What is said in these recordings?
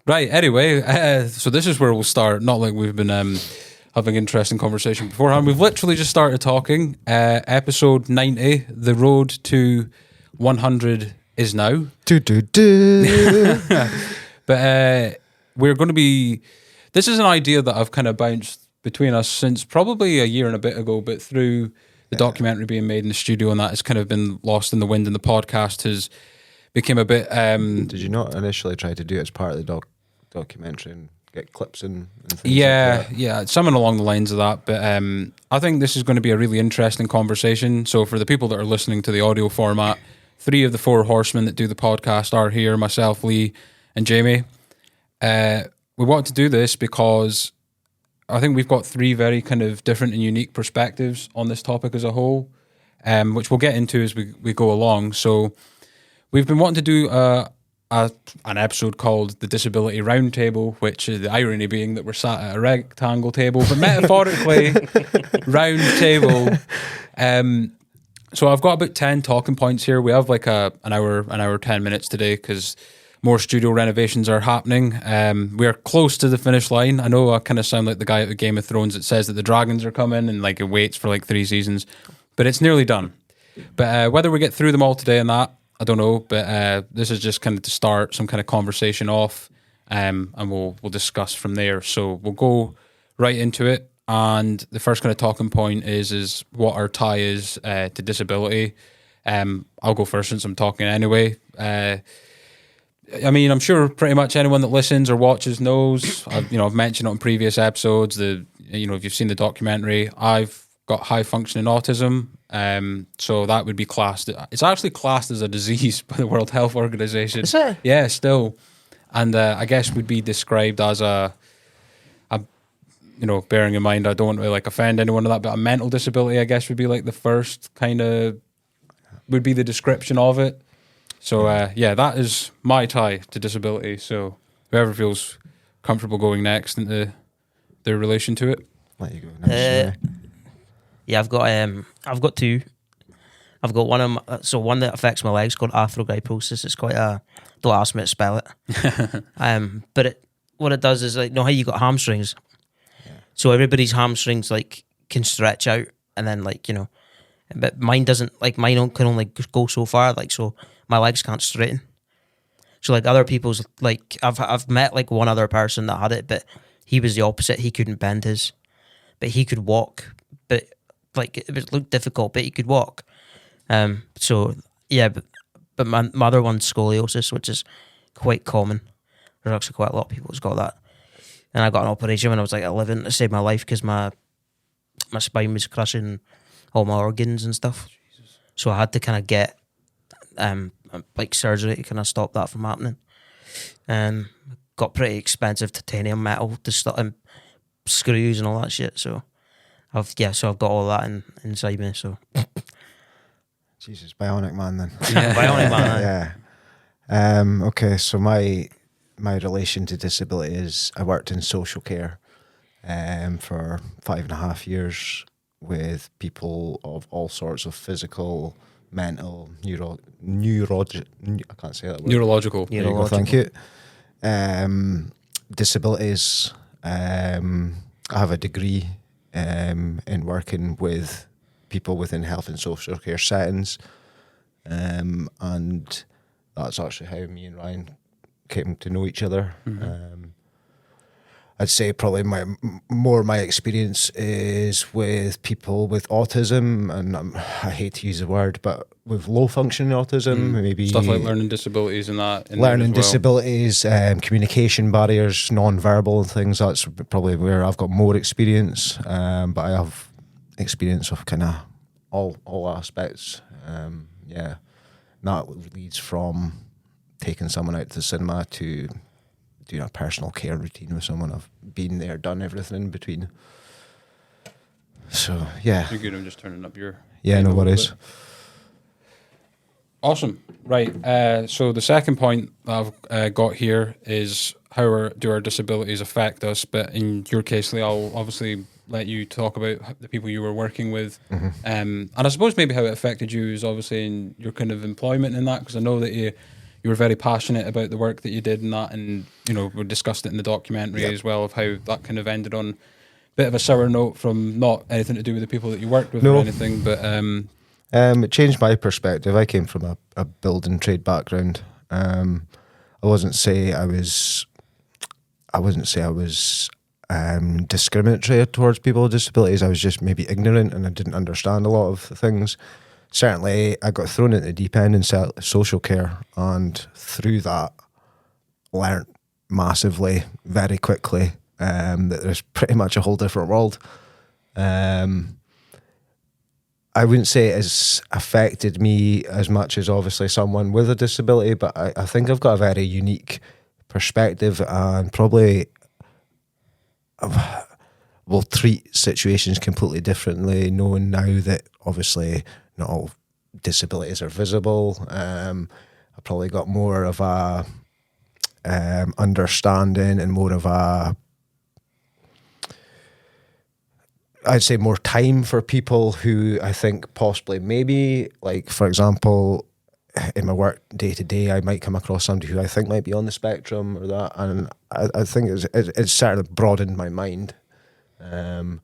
Right, anyway, so this is where we'll start. Not like we've been having interesting conversation beforehand. We've literally just started talking. Episode 90, the road to 100 is now. But we're going to be... This is an idea that I've kind of bounced between us since probably a year and a bit ago, but through the documentary being made in the studio and that has kind of been lost in the wind, and the podcast has became a bit... Did you not initially try to do it as part of the documentary and get clips and things like that? Yeah, something along the lines of that. But I think this is going to be a really interesting conversation. So for the people that are listening to the audio format, 3 of the 4 horsemen that do the podcast are here, myself, Lee, and Jamie. We want to do this because I think we've got 3 very kind of different and unique perspectives on this topic as a whole, which we'll get into as we go along. So we've been wanting to do an episode called the Disability Roundtable, which is the irony being that we're sat at a rectangle table, but metaphorically round table. So I've got about 10 talking points here. We have like an hour 10 minutes today because more studio renovations are happening. We are close to the finish line. I know I kind of sound like the guy at the Game of Thrones that says that the dragons are coming and like it waits for like 3 seasons, but it's nearly done. But whether we get through them all today and that, I don't know, but this is just kind of to start some kind of conversation off, and we'll discuss from there. So we'll go right into it, and the first kind of talking point is what our tie is to disability. I'll go first since I'm talking anyway. I mean, I'm sure pretty much anyone that listens or watches knows. I've mentioned it on previous episodes. If you've seen the documentary, I've got high functioning autism. So that would be classed. It's actually classed as a disease by the World Health Organization. Is it? Yeah, still. And I guess would be described as a bearing in mind I don't want to like offend anyone with that, but a mental disability I guess would be like the first kind of would be the description of it. So that is my tie to disability. So whoever feels comfortable going next into their relation to it. Let you go next. Yeah, I've got 2. I've got one that affects my legs called arthrogryposis. It's quite don't ask me to spell it. But what it does is like, how you got hamstrings. Yeah. So everybody's hamstrings like can stretch out, and then but mine doesn't. Like mine can only go so far. Like so, my legs can't straighten. So like other people's like I've met like one other person that had it, but he was the opposite. He couldn't bend his, but he could walk, but. Like it looked difficult, but he could walk. So yeah, but my other one's scoliosis, which is quite common. There's actually quite a lot of people who's got that. And I got an operation when I was like 11 to save my life because my spine was crushing all my organs and stuff. Jesus. So I had to kind of get like surgery to kind of stop that from happening. Got pretty expensive titanium metal to stop and screws and all that shit. So. I've got all that inside me. So, Jesus, bionic man then. Yeah, bionic man. Yeah. Okay, so my relation to disability is I worked in social care, for 5.5 years with people of all sorts of physical, mental, I can't say that word. Neurological. Thank you. Disabilities. I have a degree. In working with people within health and social care settings, and that's actually how me and Ryan came to know each other. Mm-hmm. I'd say probably my experience is with people with autism, and I hate to use the word, but with low functioning autism, maybe stuff like learning disabilities and that. Learning disabilities, communication barriers, non-verbal things. That's probably where I've got more experience, but I have experience of kind of all aspects. And that leads from taking someone out to the cinema to doing a personal care routine with someone. I've been there, done everything in between. So yeah, you're good. I'm just turning up your no worries. Awesome. Right. So the second point that I've got here is how do our disabilities affect us? But in your case, Lee, I'll obviously let you talk about the people you were working with, and I suppose maybe how it affected you is obviously in your kind of employment and that, because I know that you you were very passionate about the work that you did and that, and we discussed it in the documentary as well, of how that kind of ended on a bit of a sour note from not anything to do with the people that you worked with or anything, but it changed my perspective. I came from a building trade background. I wouldn't say I was discriminatory towards people with disabilities. I was just maybe ignorant and I didn't understand a lot of things. Certainly, I got thrown into the deep end in social care, and through that, learnt massively, very quickly, that there's pretty much a whole different world. I wouldn't say it has affected me as much as obviously someone with a disability, but I think I've got a very unique perspective and probably will treat situations completely differently, knowing now that obviously not all disabilities are visible. I've probably got more of a understanding and more of a, I'd say, more time for people who I think possibly maybe, like, for example, in my work day to day, I might come across somebody who I think might be on the spectrum or that, and I think it's certainly broadened my mind. That's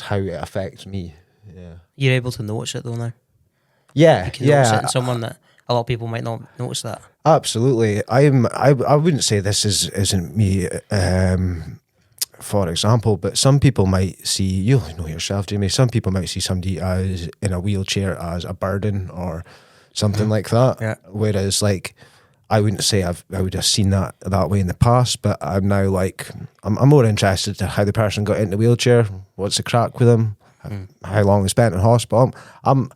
how it affects me. Yeah, You're able to notice it though now. Yeah, You can notice it in someone that a lot of people might not notice that. Absolutely. I wouldn't say this isn't me. For example, but some people might see, you know yourself, Jamie, some people might see somebody as in a wheelchair as a burden or something like that. Yeah. Whereas, like, I wouldn't say I would have seen that way in the past, but I'm now like, I'm more interested in how the person got into the wheelchair, what's the crack with them, how long they spent in hospital. I'm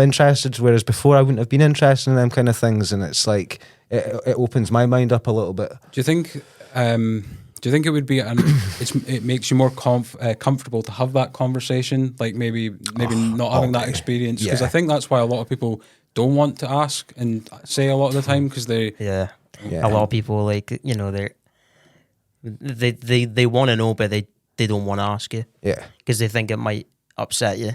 interested, whereas before I wouldn't have been interested in them kind of things, and it's like, it opens my mind up a little bit. Do you think it would be it makes you more comfortable to have that conversation, like maybe not having that experience, because I think that's why a lot of people don't want to ask and say a lot of the time, because they a lot of people, like, they want to know, but they don't want to ask you, because they think it might upset you,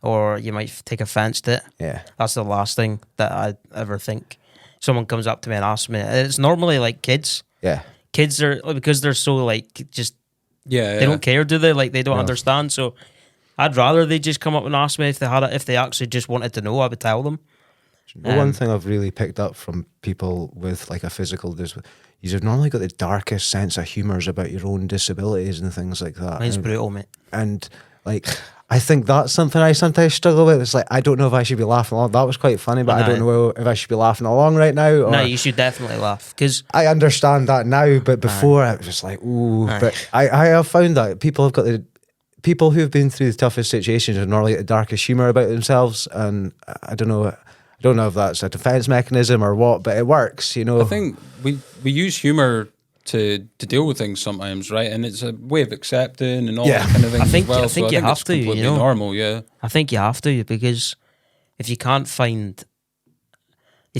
or you might take offense to it. That's the last thing that I ever think. Someone comes up to me and asks me. It's normally like kids. Kids are, because they're so, like, just they don't care, do they? Like, they don't understand. So I'd rather they just come up and ask me if they actually just wanted to know. I would tell them. One thing I've really picked up from people with, like, a physical disability, you've normally got the darkest sense of humours about your own disabilities and things like that. Mine's brutal, mate. And, like, I think that's something I sometimes struggle with. It's like, I don't know if I should be laughing along. That was quite funny, but I don't know if I should be laughing along right now. Or, no, you should definitely laugh, because I understand that now, but before I was just like, ooh. But I have found that people who've been through the toughest situations are normally the darkest humour about themselves, and I don't know if that's a defence mechanism or what, but it works, I think we use humour to deal with things sometimes, right? And it's a way of accepting and all that kind of thing. I think as well. I think you have it's to, completely normal. I think you have to, because if you can't find a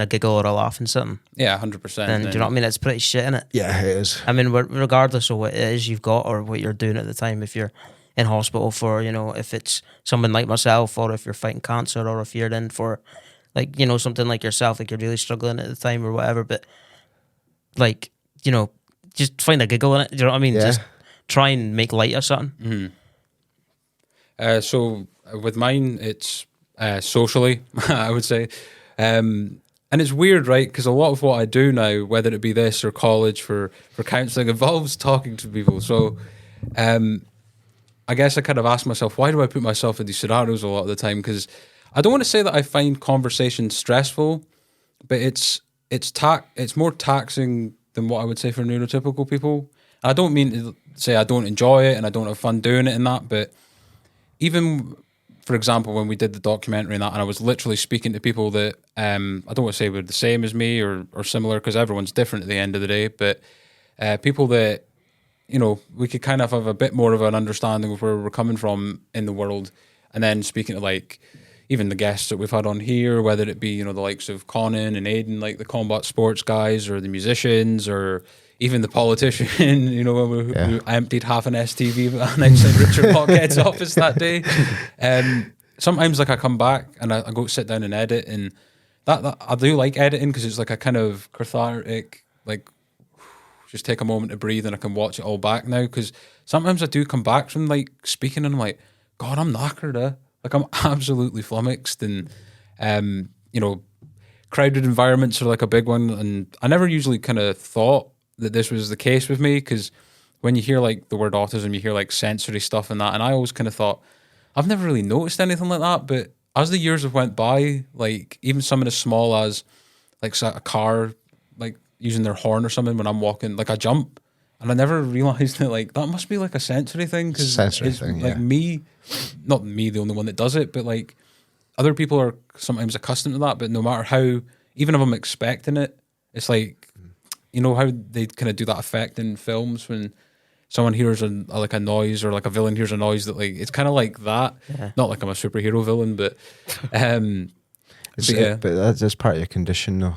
giggle or a laugh in something, 100%. Then do you know what I mean? It's pretty shit, innit? Yeah, it is. I mean, regardless of what it is you've got or what you're doing at the time, if you're in hospital for, if it's someone like myself, or if you're fighting cancer, or if you're in for, like, something like yourself, like you're really struggling at the time or whatever, but, like, just find a giggle in it. Do you know what I mean? Just try and make light of something. So with mine, it's socially, I would say. And it's weird, right? Because a lot of what I do now, whether it be this or college for counselling, involves talking to people. So I guess I kind of ask myself, why do I put myself in these scenarios a lot of the time? Because I don't want to say that I find conversations stressful, but it's more taxing than what I would say for neurotypical people. I don't mean to say I don't enjoy it and I don't have fun doing it and that, but even, for example, when we did the documentary and that, and I was literally speaking to people that I don't want to say were the same as me or similar, because everyone's different at the end of the day, but people that, we could kind of have a bit more of an understanding of where we're coming from in the world, and then speaking to, like, even the guests that we've had on here, whether it be, the likes of Conan and Aidan, like the combat sports guys, or the musicians, or even the politician, who emptied half an STV outside Richard Lockhead's office that day. Sometimes, like, I come back and I go sit down and edit, and that I do like editing because it's like a kind of cathartic, like just take a moment to breathe and I can watch it all back now. Because sometimes I do come back from like speaking and I'm like, God, I'm knackered. Like I'm absolutely flummoxed, and you know, crowded environments are like a big one. And I never usually kind of thought that this was the case with me, because when you hear like the word autism, you hear like sensory stuff and that, and I always kind of thought I've never really noticed anything like that. But as the years have went by, like even something as small as like a car like using their horn or something when I'm walking, like I jump, and I never realized that like that must be like a sensory thing, because it's thing, like me, not me the only one that does it, but like other people are sometimes accustomed to that. But no matter how, even if I'm expecting it, it's like, you know how they kind of do that effect in films when someone hears like a noise, or like a villain hears a noise, that like it's kind of like that. Not like I'm a superhero villain, but but that's part of your condition, though.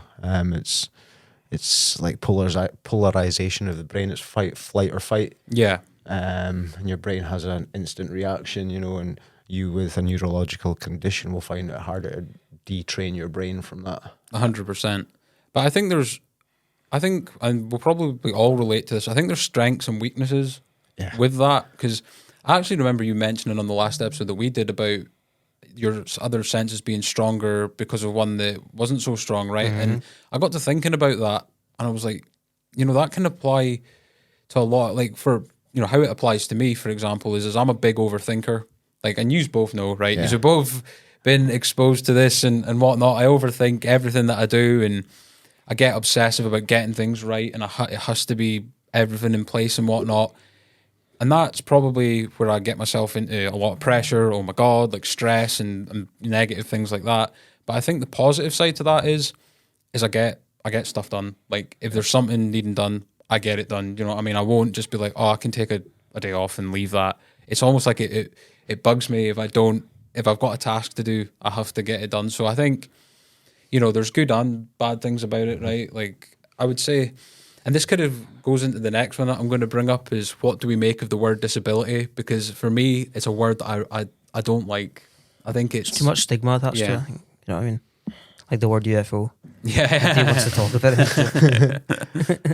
It's like polarization of the brain. It's fight, flight, or fight. Yeah. And your brain has an instant reaction, you know, and you with a neurological condition will find it harder to detrain your brain from that. 100%. But I think, and we'll probably all relate to this, I think there's strengths and weaknesses with that, because I actually remember you mentioning on the last episode that we did about your other senses being stronger because of one that wasn't so strong, right? And I got to thinking about that, and I was like, you know, that can apply to a lot, like for, you know, how it applies to me, for example, is I'm a big overthinker, like, and you both know, right? You've both been exposed to this and whatnot. I overthink everything that I do, and I get obsessive about getting things right, and it has to be everything in place and whatnot. And that's probably where I get myself into a lot of pressure, oh my God, like stress and negative things like that. But I think the positive side to that is I get stuff done. Like if there's something needing done, I get it done. You know what I mean? I won't just be like, oh, I can take a day off and leave that. It's almost like it bugs me if I've got a task to do, I have to get it done. So I think, you know, there's good and bad things about it, right? Like I would say, and this kind of goes into the next one that I'm going to bring up, is what do we make of the word disability? Because for me, it's a word that I don't like. I think it's too much stigma attached to it. You know what I mean? Like the word UFO. Yeah. Nobody wants to talk about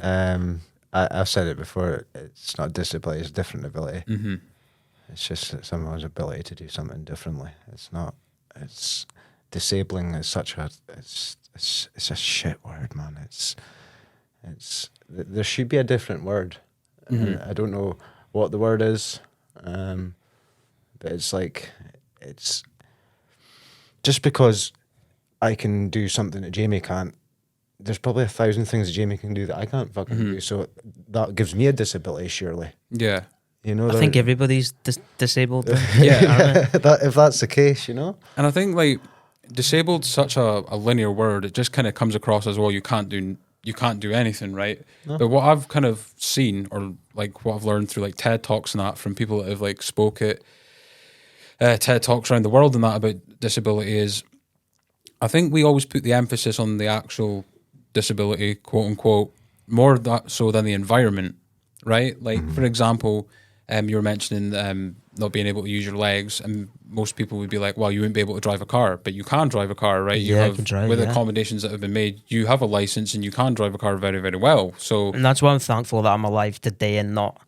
it. I've said it before, it's not disability, it's different ability. Mm-hmm. It's just someone's ability to do something differently. It's disabling is such a, it's a shit word, man. There should be a different word. I don't know what the word is, but it's like, it's just because I can do something that Jamie can't, there's probably 1,000 things that Jamie can do that I can't fucking do. So that gives me a disability, surely. Yeah. You know, I think everybody's disabled. Yeah. If that's the case, you know. And I think like disabled such a linear word, it just kind of comes across as, well, you can't do anything, right? No. But what I've kind of seen, or like what I've learned through like TED Talks and that, from people that have like spoke at TED Talks around the world and that about disability, is I think we always put the emphasis on the actual disability, quote unquote, more that so than the environment, right? Like for example, you were mentioning not being able to use your legs, and most people would be like, well, you wouldn't be able to drive a car, but you can drive a car, right? Yeah, I can drive, with accommodations that have been made, you have a license and you can drive a car very, very well. So, and that's why I'm thankful that I'm alive today and not,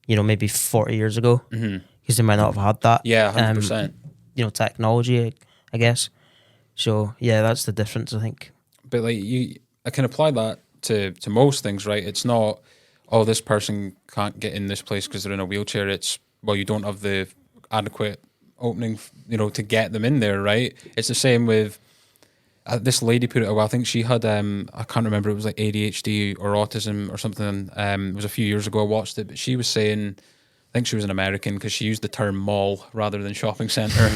you know, maybe 40 years ago, because they might not have had that. Yeah, 100%. You know, technology, I guess. So yeah, that's the difference, I think. But like I can apply that to most things, right? It's not, oh, this person can't get in this place because they're in a wheelchair. It's, well, you don't have the adequate opening, you know, to get them in there, right? It's the same with this lady put it well. I think she had I can't remember, it was like ADHD or autism or something. It was a few years ago I watched it, but she was saying, I think she was an American because she used the term mall rather than shopping center.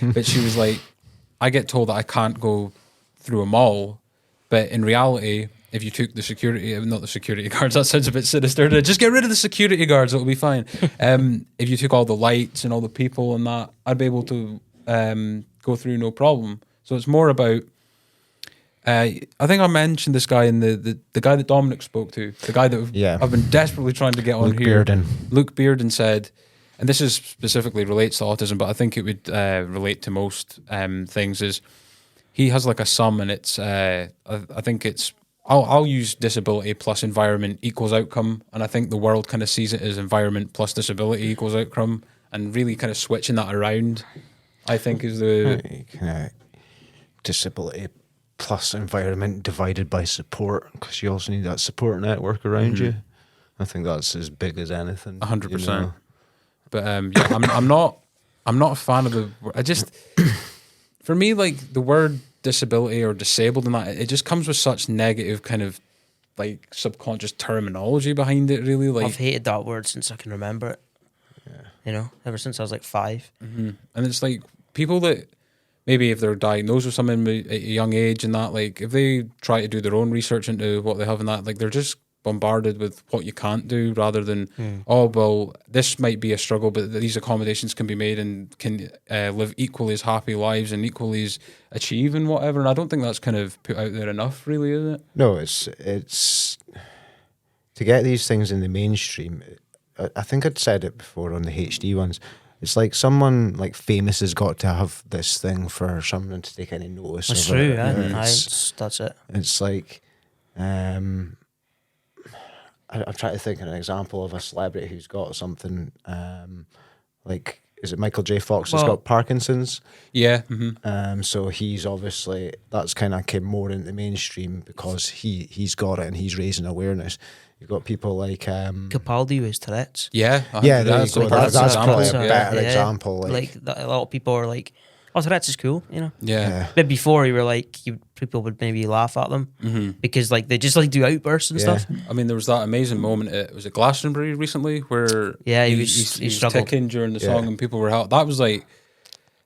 But she was like, I get told that I can't go through a mall, but in reality, if you took the security, not the security guards, that sounds a bit sinister. Just get rid of the security guards, it'll be fine. If you took all the lights and all the people and that, I'd be able to go through no problem. So it's more about, I think I mentioned this guy in the guy that Dominic spoke to, the guy that I've been desperately trying to get on here. Luke Bearden said, and this is specifically relates to autism, but I think it would relate to most things, is he has like a sum, and it's I think it's I'll use disability plus environment equals outcome, and I think the world kind of sees it as environment plus disability equals outcome, and really kind of switching that around, I think, is the disability plus environment divided by support, because you also need that support network around you. I think that's as big as anything. 100%. But yeah, I'm not a fan of the. I just, for me, like the word disability or disabled and that, it just comes with such negative kind of like subconscious terminology behind it. Really, like I've hated that word since I can remember it. You know, ever since I was like 5. and it's like people that maybe if they're diagnosed with something at a young age and that, like if they try to do their own research into what they have and that, like they're just bombarded with what you can't do rather than oh well, this might be a struggle, but these accommodations can be made and can live equally as happy lives and equally as achieving whatever. And I don't think that's kind of put out there enough, really, is it? No, it's to get these things in the mainstream. I think I'd said it before on the HD ones. It's like someone like famous has got to have this thing for someone to take any notice. That's of true, it. yeah. That's it. It's like, I'm trying to think of an example of a celebrity who's got something, like, is it Michael J. Fox has got Parkinson's? Yeah. So he's obviously, that's kind of came more into the mainstream because he's got it and he's raising awareness. You've got people like Capaldi with Tourette's. Yeah, that's probably a better Yeah. example. A lot of people are like, "Oh, Tourette's is cool," you know. Yeah. But before you were like, people would maybe laugh at them because like they just like do outbursts and stuff. I mean, there was that amazing moment at, was it Glastonbury recently, where he was struggled ticking during the song and people were helped. That was like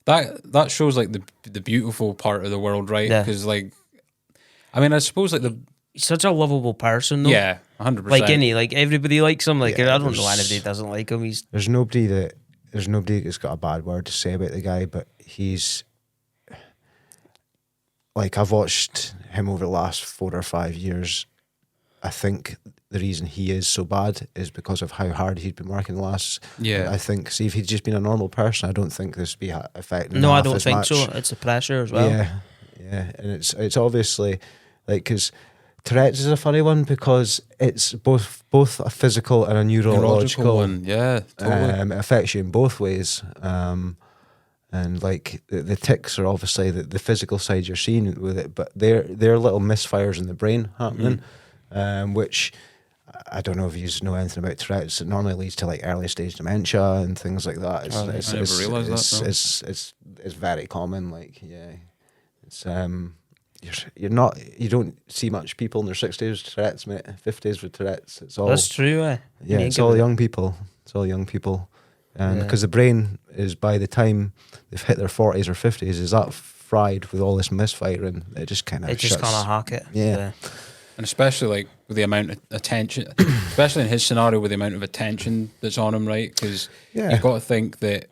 that shows like the beautiful part of the world, right? Because like, I mean, I suppose like he's such a lovable person, though. Yeah, 100%. Like everybody likes him. Like I don't know anybody doesn't like him. There's nobody that's got a bad word to say about the guy, but he's like, I've watched him over the last 4 or 5 years. I think the reason he is so bad is because of how hard he'd been working the last. I think, see, if he'd just been a normal person, I don't think this would be affecting. No, I don't think so. It's the pressure as well. Yeah, and it's obviously like, because Tourette's is a funny one because it's both a physical and a neurological one. Yeah, totally. It affects you in both ways. And like the tics are obviously the physical side you're seeing with it, but they're little misfires in the brain happening, which I don't know if you know anything about Tourette's. It normally leads to like early stage dementia and things like that. I never realised that. No. It's very common. Like it's you don't see much people in their 60s with Tourette's, mate. 50s with Tourette's. It's all that's true. Yeah, it's all young people. It's all young people. And because the brain is, by the time they've hit their 40s or 50s, is that fried with all this misfiring, it just kind of hack it. Yeah. And especially like with the amount of attention, especially in his scenario with the amount of attention that's on him, right? Because you've got to think that,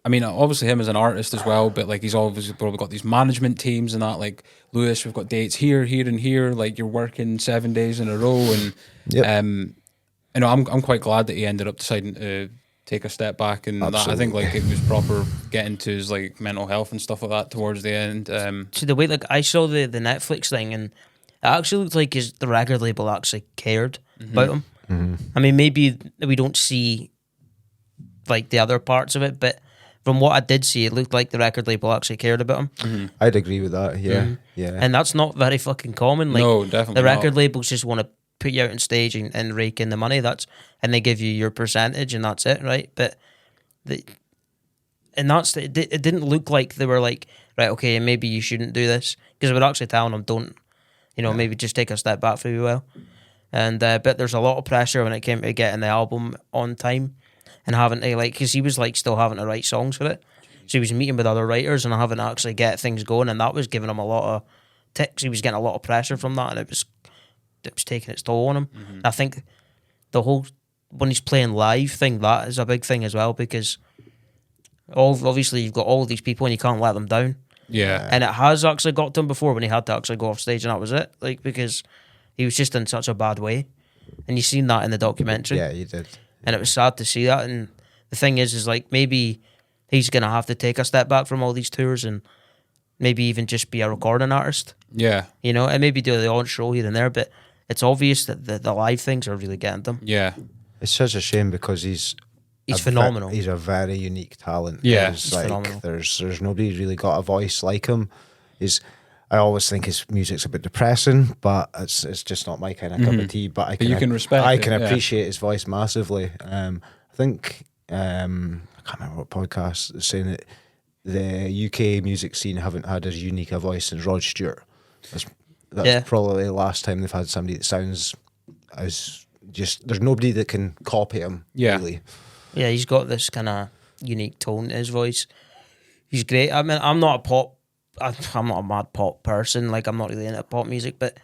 I mean, obviously him as an artist as well, but like he's obviously probably got these management teams and that, like, Lewis, we've got dates here, and here, like you're working 7 days in a row. And, you know, I'm quite glad that he ended up deciding to take a step back, and that, I think like it was proper getting to his like mental health and stuff like that towards the end. So the way, like, I saw the Netflix thing, and it actually looked like the record label actually cared about him. I mean, maybe we don't see like the other parts of it, but from what I did see, it looked like the record label actually cared about him. I'd agree with that. Yeah. And that's not very fucking common. Like, no, definitely the record not. labels just want to put you out on stage and rake in the money. And they give you your percentage, and that's it, right? But it didn't look like they were like, right, okay, maybe you shouldn't do this, because we're actually telling them, don't, maybe just take a step back for a while. And but there's a lot of pressure when it came to getting the album on time and having to, like, because he was like still having to write songs for it, so he was meeting with other writers and having to actually get things going, and that was giving him a lot of ticks. He was getting a lot of pressure from that, and it was taking its toll on him. I think the whole, when he's playing live thing, that is a big thing as well, because obviously you've got all these people and you can't let them down. Yeah. And it has actually got to him before when he had to actually go off stage, and that was it. Like, because he was just in such a bad way. And you seen that in the documentary. Yeah, you did. And it was sad to see that. And the thing is like, maybe he's going to have to take a step back from all these tours and maybe even just be a recording artist. Yeah. You know, and maybe do the odd show here and there, but it's obvious that the live things are really getting them. Yeah. It's such a shame because he's phenomenal. He's a very unique talent. Yeah. He's phenomenal. There's nobody really got a voice like him. I always think his music's a bit depressing, but it's just not my kind of cup of tea. But you can respect I it, can yeah. appreciate his voice massively. I think I can't remember what podcast is saying that the UK music scene haven't had as unique a voice as Rod Stewart. That's probably the last time they've had somebody that sounds as just. There's nobody that can copy him. Yeah. Really. Yeah, he's got this kind of unique tone to his voice. He's great. I mean, I'm not a mad pop person. Like, I'm not really into pop music, but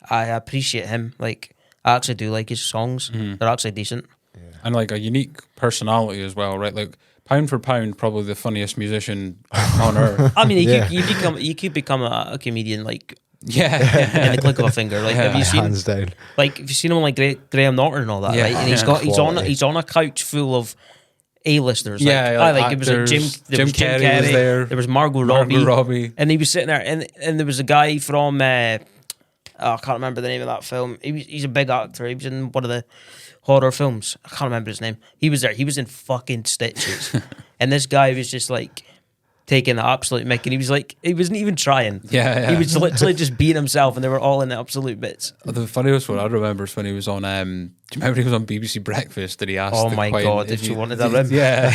I appreciate him. Like, I actually do like his songs. They're actually decent. Yeah. And like a unique personality as well, right? Like pound for pound, probably the funniest musician on earth. I mean, you could become a comedian like Yeah. in the click of a finger. Like, have you seen hands down? Like, have you seen him like Graham Norton and all that? Yeah. Right, and he's on a couch full of A-listers. Like, it was like Jim Carrey was there. There was Margot Robbie, and he was sitting there, and there was a guy from I can't remember the name of that film. He's a big actor. He was in one of the horror films. I can't remember his name. He was there. He was in fucking stitches, and this guy was just like taking the absolute mick, and he wasn't even trying. Yeah. He was literally just being himself, and they were all in the absolute bits. The funniest one I remember is when he was on. Do you remember he was on BBC Breakfast and he asked? Oh the my Queen God! If you wanted a rim, yeah.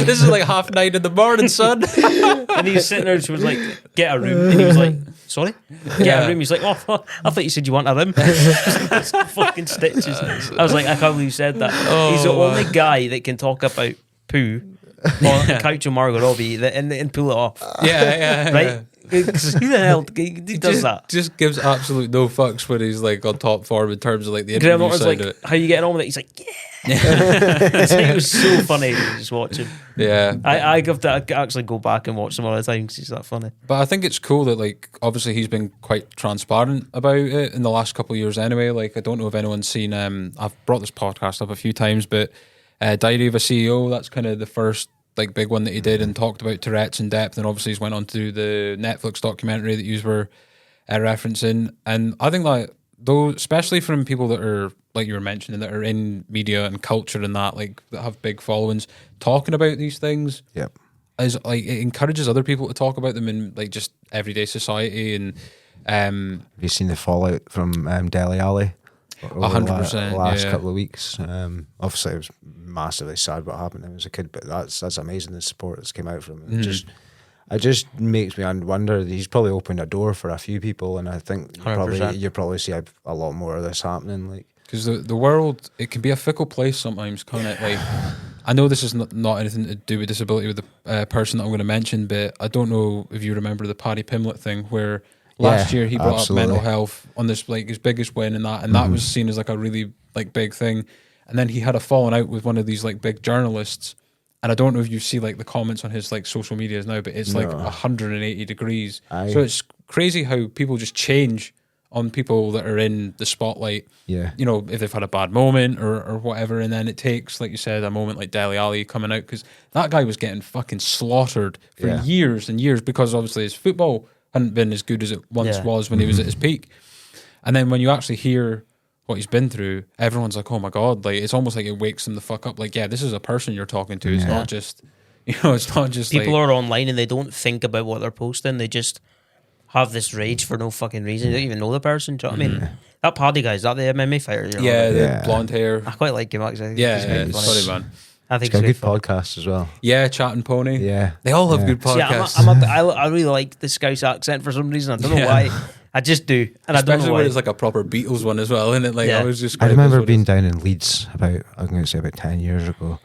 This is like 9:30 in the morning, son. and he was sitting there, and she was like, "Get a room," and he was like, "Sorry, get a room." He's like, "Oh, I thought you said you want a room." That's fucking stitches. I was like, I can't believe you said that. He's the only guy that can talk about poo on the couch of Margot Robbie and pull it off. Yeah. Right? Because who the hell he does that? Just gives absolute no fucks when he's like on top form in terms of like the Graham interview Norton's side like, of it. "How you getting on with it?" He's like, "Yeah." It was so funny to just watch him. Yeah. I have to actually go back and watch some other times. He's that funny. But I think it's cool that like obviously he's been quite transparent about it in the last couple of years anyway. Like, I don't know if anyone's seen I've brought this podcast up a few times, but Diary of a CEO, that's kind of the first like big one that he did and talked about Tourette's in depth, and obviously he's went on to do the Netflix documentary that you were referencing. And I think that though, especially from people that are like you were mentioning, that are in media and culture and that, like, that have big followings, talking about these things, Yep. is like, it encourages other people to talk about them in like just everyday society. And Have you seen the fallout from Dele Alli? 100%. The last Yeah. couple of weeks. Obviously, it was massively sad what happened to him as a kid, but that's amazing, the support that's came out from him. It just makes me wonder. He's probably opened a door for a few people, and I think you probably see a lot more of this happening. Like, because the world, it can be a fickle place sometimes, can't it? Like, I know this is not anything to do with disability with the person that I'm going to mention, but I don't know if you remember the Paddy Pimblett thing where last year he brought up mental health on this, like, his biggest win, and that was seen as like a really like big thing. And then he had a falling out with one of these like big journalists, and I don't know if you see like the comments on his like social medias now, but it's like 180 degrees. So it's crazy how people just change on people that are in the spotlight. Yeah, you know, if they've had a bad moment or whatever, and then it takes, like you said, a moment like Dele Alli coming out, because that guy was getting fucking slaughtered for years and years because obviously his football hadn't been as good as it once was when he was at his peak. And then when you actually hear what he's been through, everyone's like, oh my God, like, it's almost like it wakes them the fuck up. Like, yeah, this is a person you're talking to. It's not just, you know, it's not just people like, are online and they don't think about what they're posting. They just have this rage for no fucking reason. They don't even know the person. Do you know what I mean? That Paddy guy, is that the MMA fighter? You know? the blonde hair. I quite like him, actually. Yeah, He's sorry, man. I think he's got a he's good podcast as well. Yeah, Chat and Pony. Yeah, they all have good See, podcasts. I really like the Scouse accent for some reason. I don't know why. I just do, and especially I don't know why. when it's like a proper Beatles one as well, isn't it? Like, I was just. I remember being down in Leeds about 10 years ago,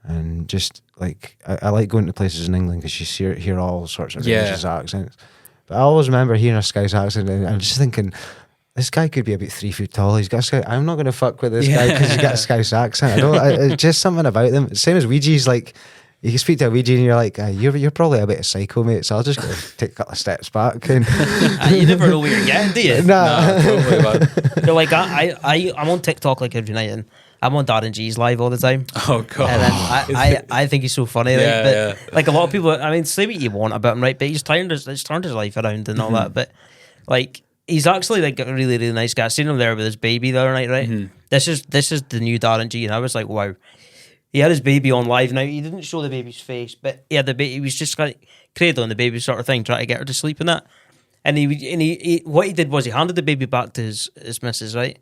and just like I like going to places in England because you hear all sorts of ranges of accents. But I always remember hearing a Scouse accent, and I'm just thinking, this guy could be about 3 feet tall. He's got a Scouse. I'm not going to fuck with this guy because he's got a Scouse accent. It's just something about them. Same as Ouija's, like, you can speak to a Ouija and you're like, you're probably a bit of psycho, mate, so I'll just go take a couple of steps back. And you never know where you're getting, do you? Nah. Totally, man. They're like, I'm on TikTok like every night, and I'm on Darren G's live all the time. Oh god. And then I think he's so funny. Yeah, Like a lot of people, I mean, say what you want about him, right? But he's turned his life around and all that. But like, he's actually like a really, really nice guy. I seen him there with his baby the other night, right? This is the new Darren G, and I was like, wow. He had his baby on live now. He didn't show the baby's face, but he had the baby. He was just like cradling the baby sort of thing, trying to get her to sleep and that. And he what he did was he handed the baby back to his missus, right?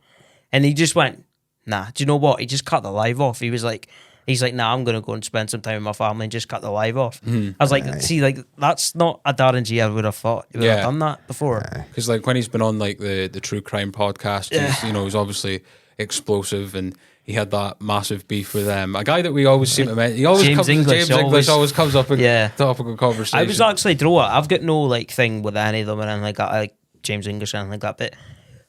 And he just went, nah, do you know what? He just cut the live off. He's like, nah, I'm going to go and spend some time with my family and just cut the live off. I was like, see, like, that's not a Darren G I would have thought. He would have done that before. Because like when he's been on like the true crime podcast, he's obviously explosive, and he had that massive beef with a guy that we always seem to mention. James English always comes up in topical conversation. I was actually I've got no like thing with any of them and anything like that. I like James English and anything like that. But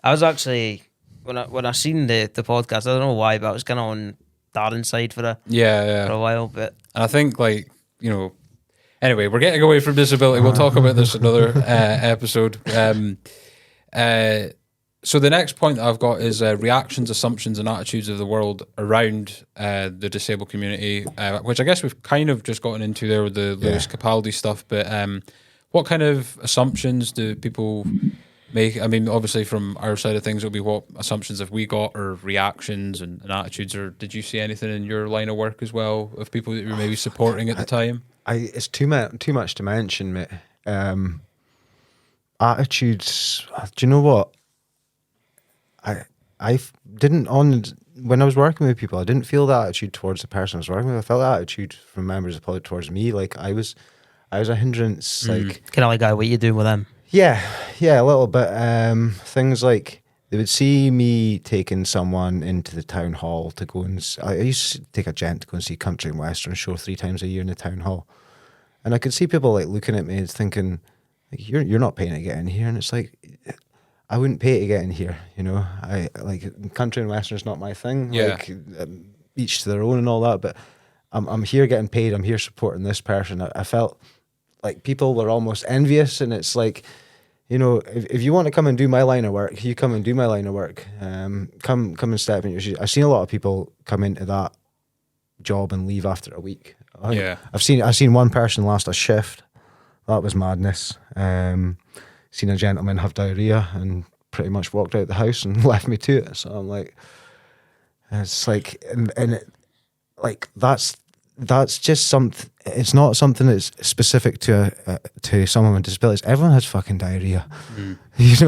I was actually when I seen the podcast, I don't know why, but I was kind of on Darren's side for a while. But and I think like anyway, we're getting away from disability. We'll talk about this another episode. So the next point that I've got is reactions, assumptions, and attitudes of the world around the disabled community, which I guess we've kind of just gotten into there with the Lewis Capaldi stuff. But what kind of assumptions do people make? I mean, obviously from our side of things, it'll be what assumptions have we got, or reactions and attitudes, or did you see anything in your line of work as well of people that you were maybe supporting at the time? It's too much to mention, mate. Attitudes. Do you know what? I didn't when I was working with people, I didn't feel that attitude towards the person I was working with. I felt that attitude from members of the public towards me. Like I was a hindrance. Like kind of like what you doing with them? Yeah, a little bit. Things like they would see me taking someone into the town hall to go and. I used to take a gent to go and see Country and Western show 3 times a year in the town hall, and I could see people like looking at me and thinking, like, "You're not paying to get in here," and it's like, I wouldn't pay to get in here, I like Country and Western is not my thing. Like each to their own and all that, but I'm here getting paid. I'm here supporting this person. I felt like people were almost envious, and it's like, if you want to come and do my line of work, you come and do my line of work. Come and step in your shoes. I've seen a lot of people come into that job and leave after a week. I've seen one person last a shift. That was madness. Seen a gentleman have diarrhea and pretty much walked out the house and left me to it. So I'm like, it's like, and it, like that's just something. It's not something that's specific to someone with disabilities. Everyone has fucking diarrhea, It's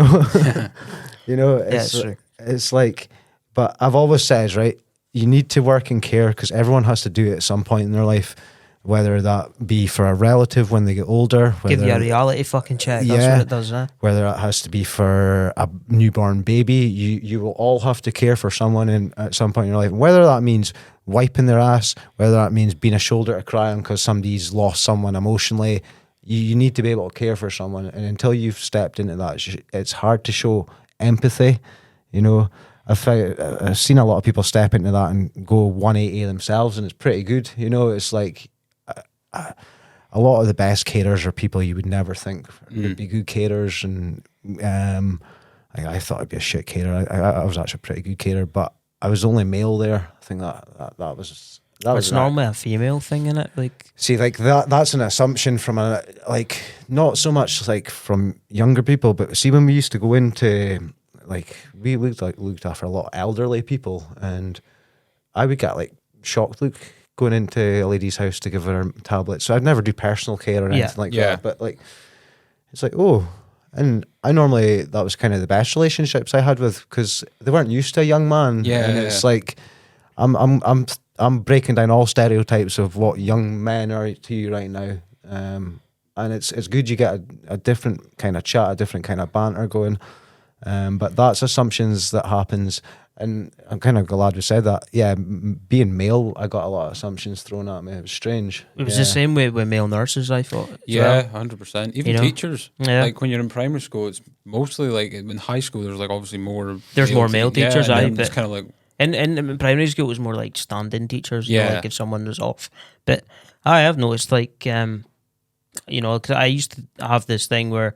true. It's like, but I've always said, right, you need to work in care because everyone has to do it at some point in their life. Whether that be for a relative when they get older. Give you a reality fucking check. That's what it does, huh? Whether it has to be for a newborn baby. You will all have to care for someone at some point in your life. Whether that means wiping their ass, whether that means being a shoulder to cry on because somebody's lost someone emotionally, you need to be able to care for someone. And until you've stepped into that, it's hard to show empathy. I've seen a lot of people step into that and go 180 themselves, and it's pretty good. It's like... a lot of the best carers are people you would never think would be good carers, and I thought I'd be a shit carer. I was actually a pretty good carer, but I was only male there. I think that was it's normally a female thing, in it. Like, see, like that's an assumption from not so much like from younger people, but see, when we used to go into we looked after a lot of elderly people, and I would get like shocked look going into a lady's house to give her tablets. So I'd never do personal care or anything like that. But like, it's like, and I normally, that was kind of the best relationships I had with, because they weren't used to a young man. And it's like, I'm breaking down all stereotypes of what young men are to you right now. And it's good you get a different kind of chat, a different kind of banter going. But that's assumptions that happens. And I'm kind of glad we said that. Yeah, being male, I got a lot of assumptions thrown at me. It was strange. It was the same way with male nurses, I thought. Yeah, 100%. Even teachers. Yeah. Like when you're in primary school, it's mostly like in high school, there's like obviously more. There's more male teachers, but it's kind of like. And in primary school, it was more like stand-in teachers. Like if someone was off. But I have noticed, like, because I used to have this thing where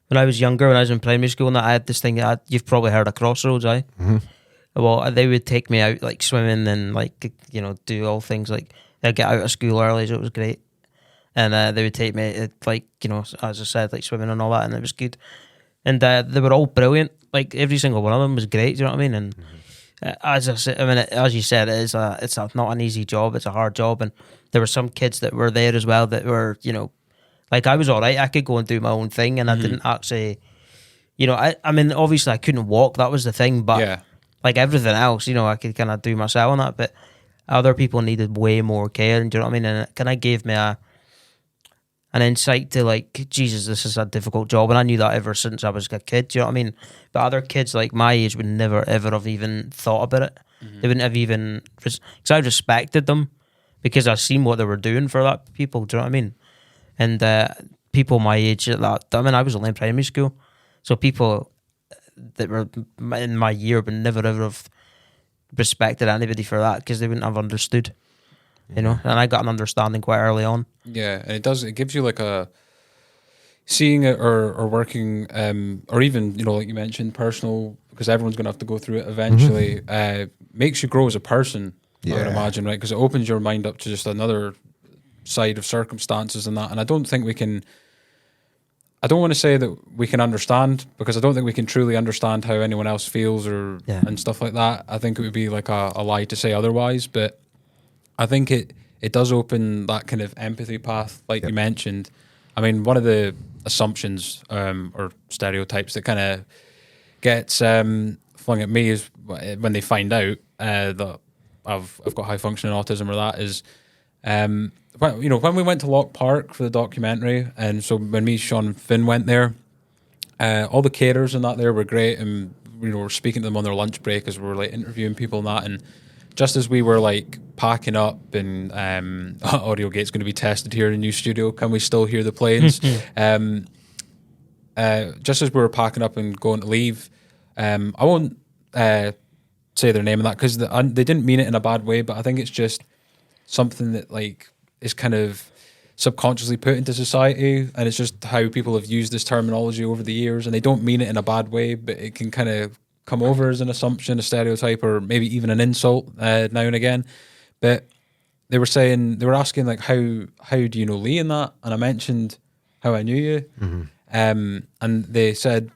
when I was younger, when I was in primary school, and I had this thing, you've probably heard of Crossroads, Mm-hmm. well, they would take me out like swimming and like, you know, do all things like I'd get out of school early, so it was great. And they would take me like, you know, as I said, like swimming and all that, and it was good. And they were all brilliant. Like every single one of them was great. Do you know what I mean? And as I said, I mean, as you said, it's not an easy job. It's a hard job. And there were some kids that were there as well that were, you know, like I was all right. I could go and do my own thing, and I didn't actually, you know, I mean, obviously I couldn't walk. That was the thing, but like everything else, you know, I could kind of do myself on that. But other people needed way more care. And do you know what I mean? And it kind of gave me an insight to like, Jesus, this is a difficult job. And I knew that ever since I was a kid. Do you know what I mean? But other kids like my age would never, ever have even thought about it. They wouldn't have even, because I respected them because I seen what they were doing for that people. Do you know what I mean? And people my age at that, I mean, I was only in primary school. So people that were in my year would never, ever have respected anybody for that because they wouldn't have understood. You know, and I got an understanding quite early on. Yeah, and it gives you like a seeing it or working or even, you know, like you mentioned, personal, because everyone's going to have to go through it eventually, makes you grow as a person, I would imagine, right? Because it opens your mind up to just another side of circumstances and that. And I don't think we can, I don't want to say that we can understand, because I don't think we can truly understand how anyone else feels or and stuff like that. I think it would be like a lie to say otherwise, but I think it does open that kind of empathy path, like you mentioned. I mean, one of the assumptions or stereotypes that kind of gets flung at me is when they find out that I've got high functioning autism, or that is, you know, when we went to Loch Park for the documentary, and so when me, Sean, and Finn went there, all the carers and that there were great, and you know, we're speaking to them on their lunch break as we were like interviewing people and that, and just as we were like packing up and audio gate's going to be tested here in the new studio, can we still hear the planes? Just as we were packing up and going to leave, I won't say their name and that because they didn't mean it in a bad way, but I think it's just something that like is kind of subconsciously put into society, and it's just how people have used this terminology over the years, and they don't mean it in a bad way, but it can kind of come over as an assumption, a stereotype, or maybe even an insult now and again. But they were asking like, how do you know Lee in that? And I mentioned how I knew you. And they said,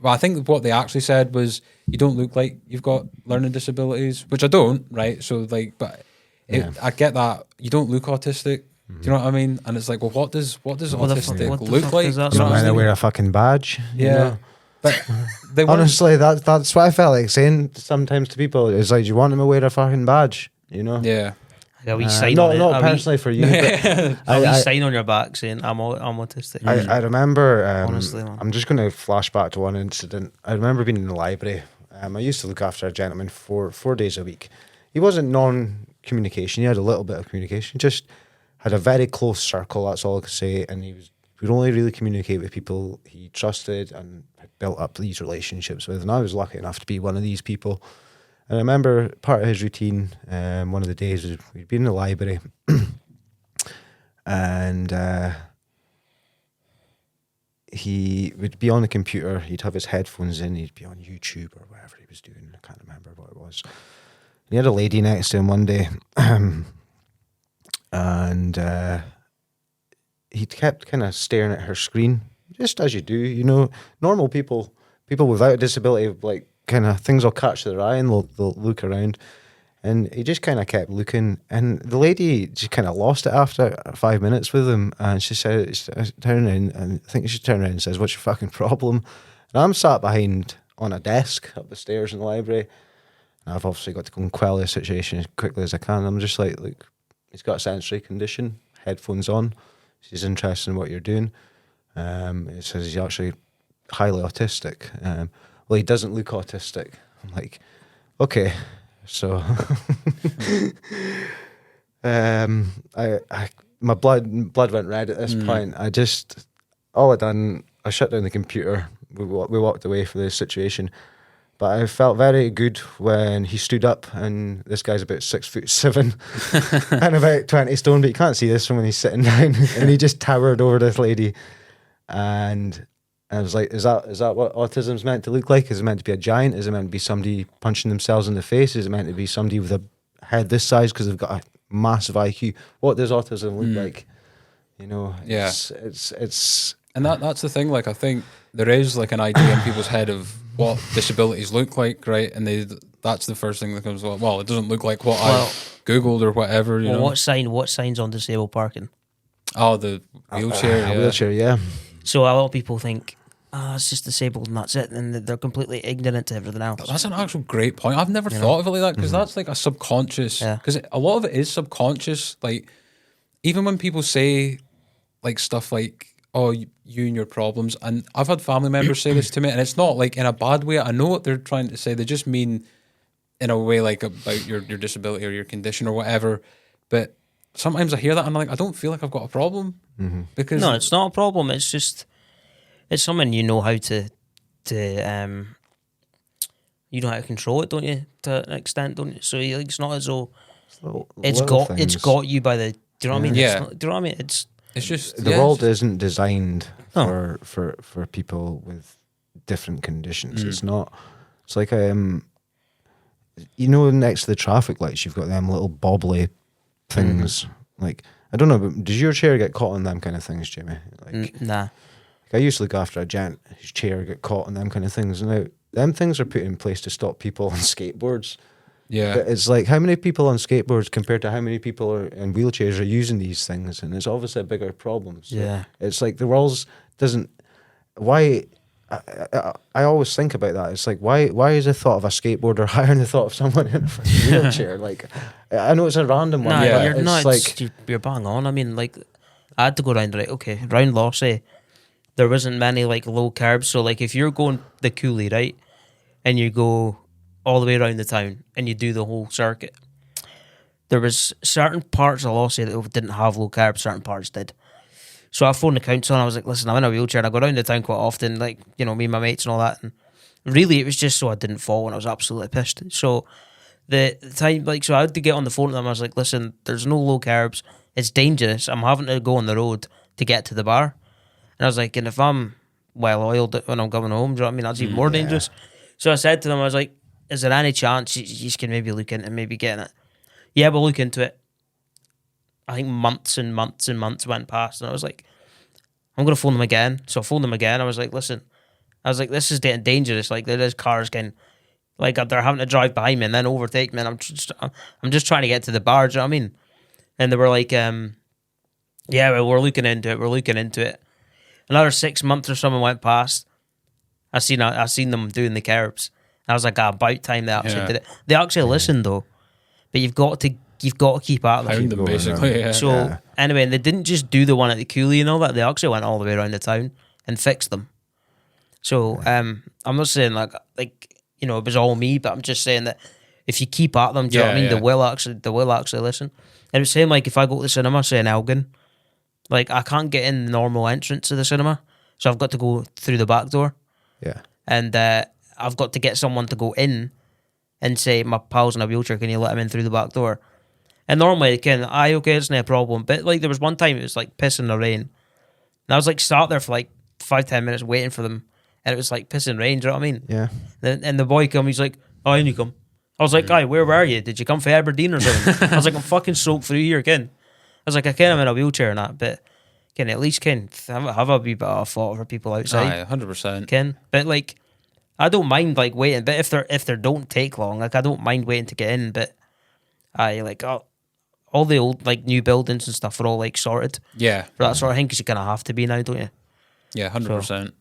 well, I think what they actually said was, you don't look like you've got learning disabilities, which I don't, right? So like, but I get that you don't look autistic. Do you know what I mean? And it's like, well, what does autistic look like? You know, I wear a fucking badge. Yeah. You know? But honestly, that's what I felt like saying sometimes to people. It's like, do you want them to wear a fucking badge? You know? Yeah. Like a wee sign not personally for you, but a wee sign on your back saying I'm autistic. I remember. Honestly, man. I'm just going to flash back to one incident. I remember being in the library. I used to look after a gentleman for 4 days a week. He wasn't non-communication. He had a little bit of communication. Just had a very close circle. That's all I could say. And he would only really communicate with people he trusted and had built up these relationships with. And I was lucky enough to be one of these people. And I remember part of his routine, one of the days, was we'd be in the library and he would be on the computer. He'd have his headphones in. He'd be on YouTube or whatever he was doing. I can't remember what it was. And he had a lady next to him one day and he kept kind of staring at her screen, just as you do, you know. Normal people without a disability, like, kind of things will catch their eye and they'll look around. And he just kind of kept looking, and the lady just kind of lost it after 5 minutes with him, and she said, turned around, and I think she turned around and says, "What's your fucking problem?" And I'm sat behind on a desk up the stairs in the library, and I've obviously got to go and quell the situation as quickly as I can. I'm just like, look, he's got a sensory condition, headphones on, she's interested in what you're doing. It says he's actually highly autistic. Well, he doesn't look autistic. I'm like, okay. So, my blood went red at this point. I shut down the computer. We walked away from the situation, but I felt very good when he stood up, and this guy's about 6'7" and about 20 stone, but you can't see this from when he's sitting down, and he just towered over this lady, and And I was like, is that what autism's meant to look like? Is it meant to be a giant? Is it meant to be somebody punching themselves in the face? Is it meant to be somebody with a head this size because they've got a massive IQ? What does autism look like? You know, it's and that's the thing. Like, I think there is like an idea in people's head of what disabilities look like, right? And that's the first thing that comes. Well, it doesn't look like what I googled or whatever. You know, what signs on disabled parking? Oh, the wheelchair. wheelchair, yeah. So a lot of people think, it's just disabled and that's it, and they're completely ignorant to everything else. That's an actual great point. I've never thought of it like that, because that's like a subconscious. Because a lot of it is subconscious. Like, even when people say like stuff like, "Oh, you and your problems," and I've had family members say this to me, and it's not like in a bad way. I know what they're trying to say. They just mean in a way like about your disability or your condition or whatever. But sometimes I hear that and I'm like, I don't feel like I've got a problem, because No, it's not a problem. It's just it's something you know how to you know how to control it, don't you? To an extent, don't you? So it's not as though it's got you by the. Do you know what I mean? Yeah. Do you know what I mean? It's just the world isn't designed for people with different conditions. It's not. It's like you know, next to the traffic lights, you've got them little bobbly things. Like, I don't know, but does your chair get caught on them kind of things, Jamie? Like, nah. Like, I used to look after a gent whose chair got caught on them kind of things. Now, them things are put in place to stop people on skateboards. Yeah. But it's like, how many people on skateboards compared to how many people are in wheelchairs are using these things? And it's obviously a bigger problem. So it's like the world doesn't. Why? I always think about that. It's like, why is the thought of a skateboarder higher than the thought of someone in a fucking wheelchair? Like, I know it's a random one. You're bang on. I mean, like, I had to go round round Lossy. There wasn't many like low carbs. So like, if you're going the Cooley, right, and you go all the way around the town and you do the whole circuit, there was certain parts of Lossy that didn't have low carbs, certain parts did. So I phoned the council and I was like, listen, I'm in a wheelchair and I go around the town quite often, like, you know, me and my mates and all that. And really, it was just so I didn't fall, and I was absolutely pissed. So the time, like, so I had to get on the phone to them. I was like, listen, there's no low carbs. It's dangerous. I'm having to go on the road to get to the bar. And I was like, and if I'm well oiled when I'm coming home, do you know what I mean? That's even more dangerous. So I said to them, I was like, is there any chance you can maybe look into maybe getting it? Yeah, we'll look into it. I think months and months and months went past, and I was like, I'm going to phone them again. So I phoned them again. I was like, listen, this is getting dangerous. Like, there is cars getting, like, they're having to drive behind me and then overtake me, and I'm just trying to get to the bar. Do you know what I mean? And they were like, yeah, well, we're looking into it. Another 6 months or something went past. I seen them doing the curbs. I was like, about time they actually did it. They actually listened though, but you've got to keep at them. Basically. So anyway, and they didn't just do the one at the Cooley and all that. They actually went all the way around the town and fixed them. So I'm not saying like you know, it was all me, but I'm just saying that if you keep at them, do you know what I mean? They will actually listen. And it's saying like if I go to the cinema, say in Elgin, like I can't get in the normal entrance to the cinema, so I've got to go through the back door. Yeah. And I've got to get someone to go in and say, my pal's in a wheelchair, can you let him in through the back door? And normally they can, okay, it's not a problem. But like there was one time it was like pissing the rain. And I was like sat there for like 5-10 minutes waiting for them. And it was like pissing rain, do you know what I mean? Yeah. And the boy come, he's like, oh, in you come. I was like, guy, where were you? Did you come from Aberdeen or something? I was like, I'm fucking soaked through here, Ken. I was like, I can, I'm in a wheelchair and that, but can at least have a wee bit of thought for people outside. 100%. Ken. But like, I don't mind like waiting, but if they don't take long, like I don't mind waiting to get in, but all the old like new buildings and stuff are all like sorted. Yeah. For that sort of thing, because you kind of have to be now, don't you? Yeah, 100%.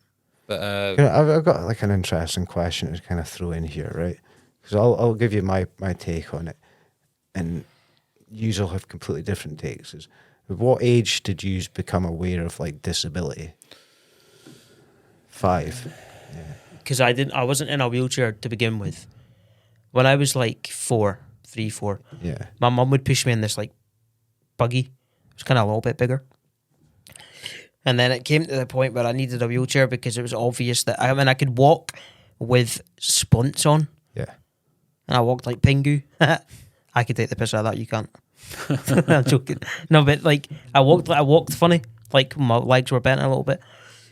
But I've got like an interesting question to kind of throw in here, right? Because I'll give you my take on it, and you all have completely different takes. Is at what age did you become aware of like disability? 5. Yeah. Because I wasn't in a wheelchair to begin with. When I was like 4, yeah, my mum would push me in this like buggy. It was kind of a little bit bigger. And then it came to the point where I needed a wheelchair because it was obvious that I could walk with splints on. Yeah. And I walked like Pingu. I could take the piss out of that, you can't. I'm joking. No, but like I walked funny. Like my legs were bent a little bit.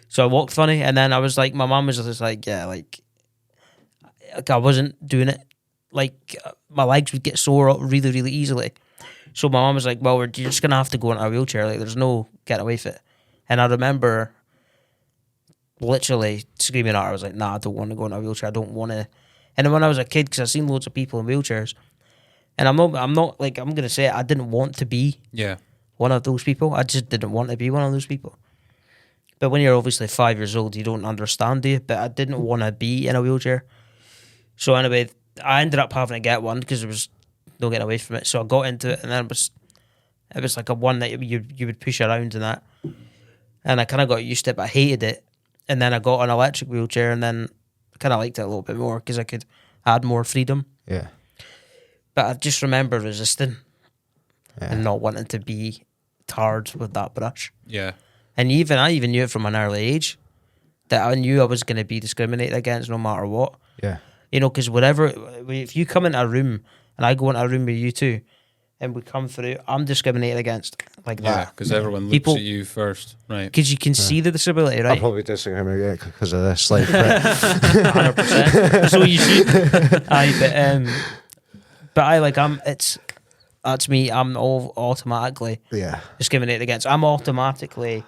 So I walked funny, and then I was like, my mum was just like, yeah, like I wasn't doing it. Like my legs would get sore really, really easily. So my mum was like, well, you're just going to have to go in a wheelchair. Like there's no getting away from it. And I remember literally screaming at her. I was like, nah, I don't want to go in a wheelchair. I don't want to. And then when I was a kid, because I've seen loads of people in wheelchairs, and I'm not like, I'm going to say it, I didn't want to be one of those people. I just didn't want to be one of those people. But when you're obviously 5 years old, you don't understand, do you? But I didn't want to be in a wheelchair. So anyway, I ended up having to get one because there was no getting away from it. So I got into it, and then it was like a one that you would push around and that. And I kind of got used to it, but I hated it. And then I got an electric wheelchair, and then I kind of liked it a little bit more because I could add more freedom. Yeah. But I just remember resisting and not wanting to be tarred with that brush. Yeah. And I even knew it from an early age that I knew I was going to be discriminated against no matter what. Yeah. You know, because if you come into a room and I go into a room with you two and we come through, I'm discriminated against like that. Yeah, because everyone looks at you first, right? Because you can see the disability, right? I'll probably discriminate because of this. Like, 100%. So you should. That's me. I'm all automatically discriminated against. I'm automatically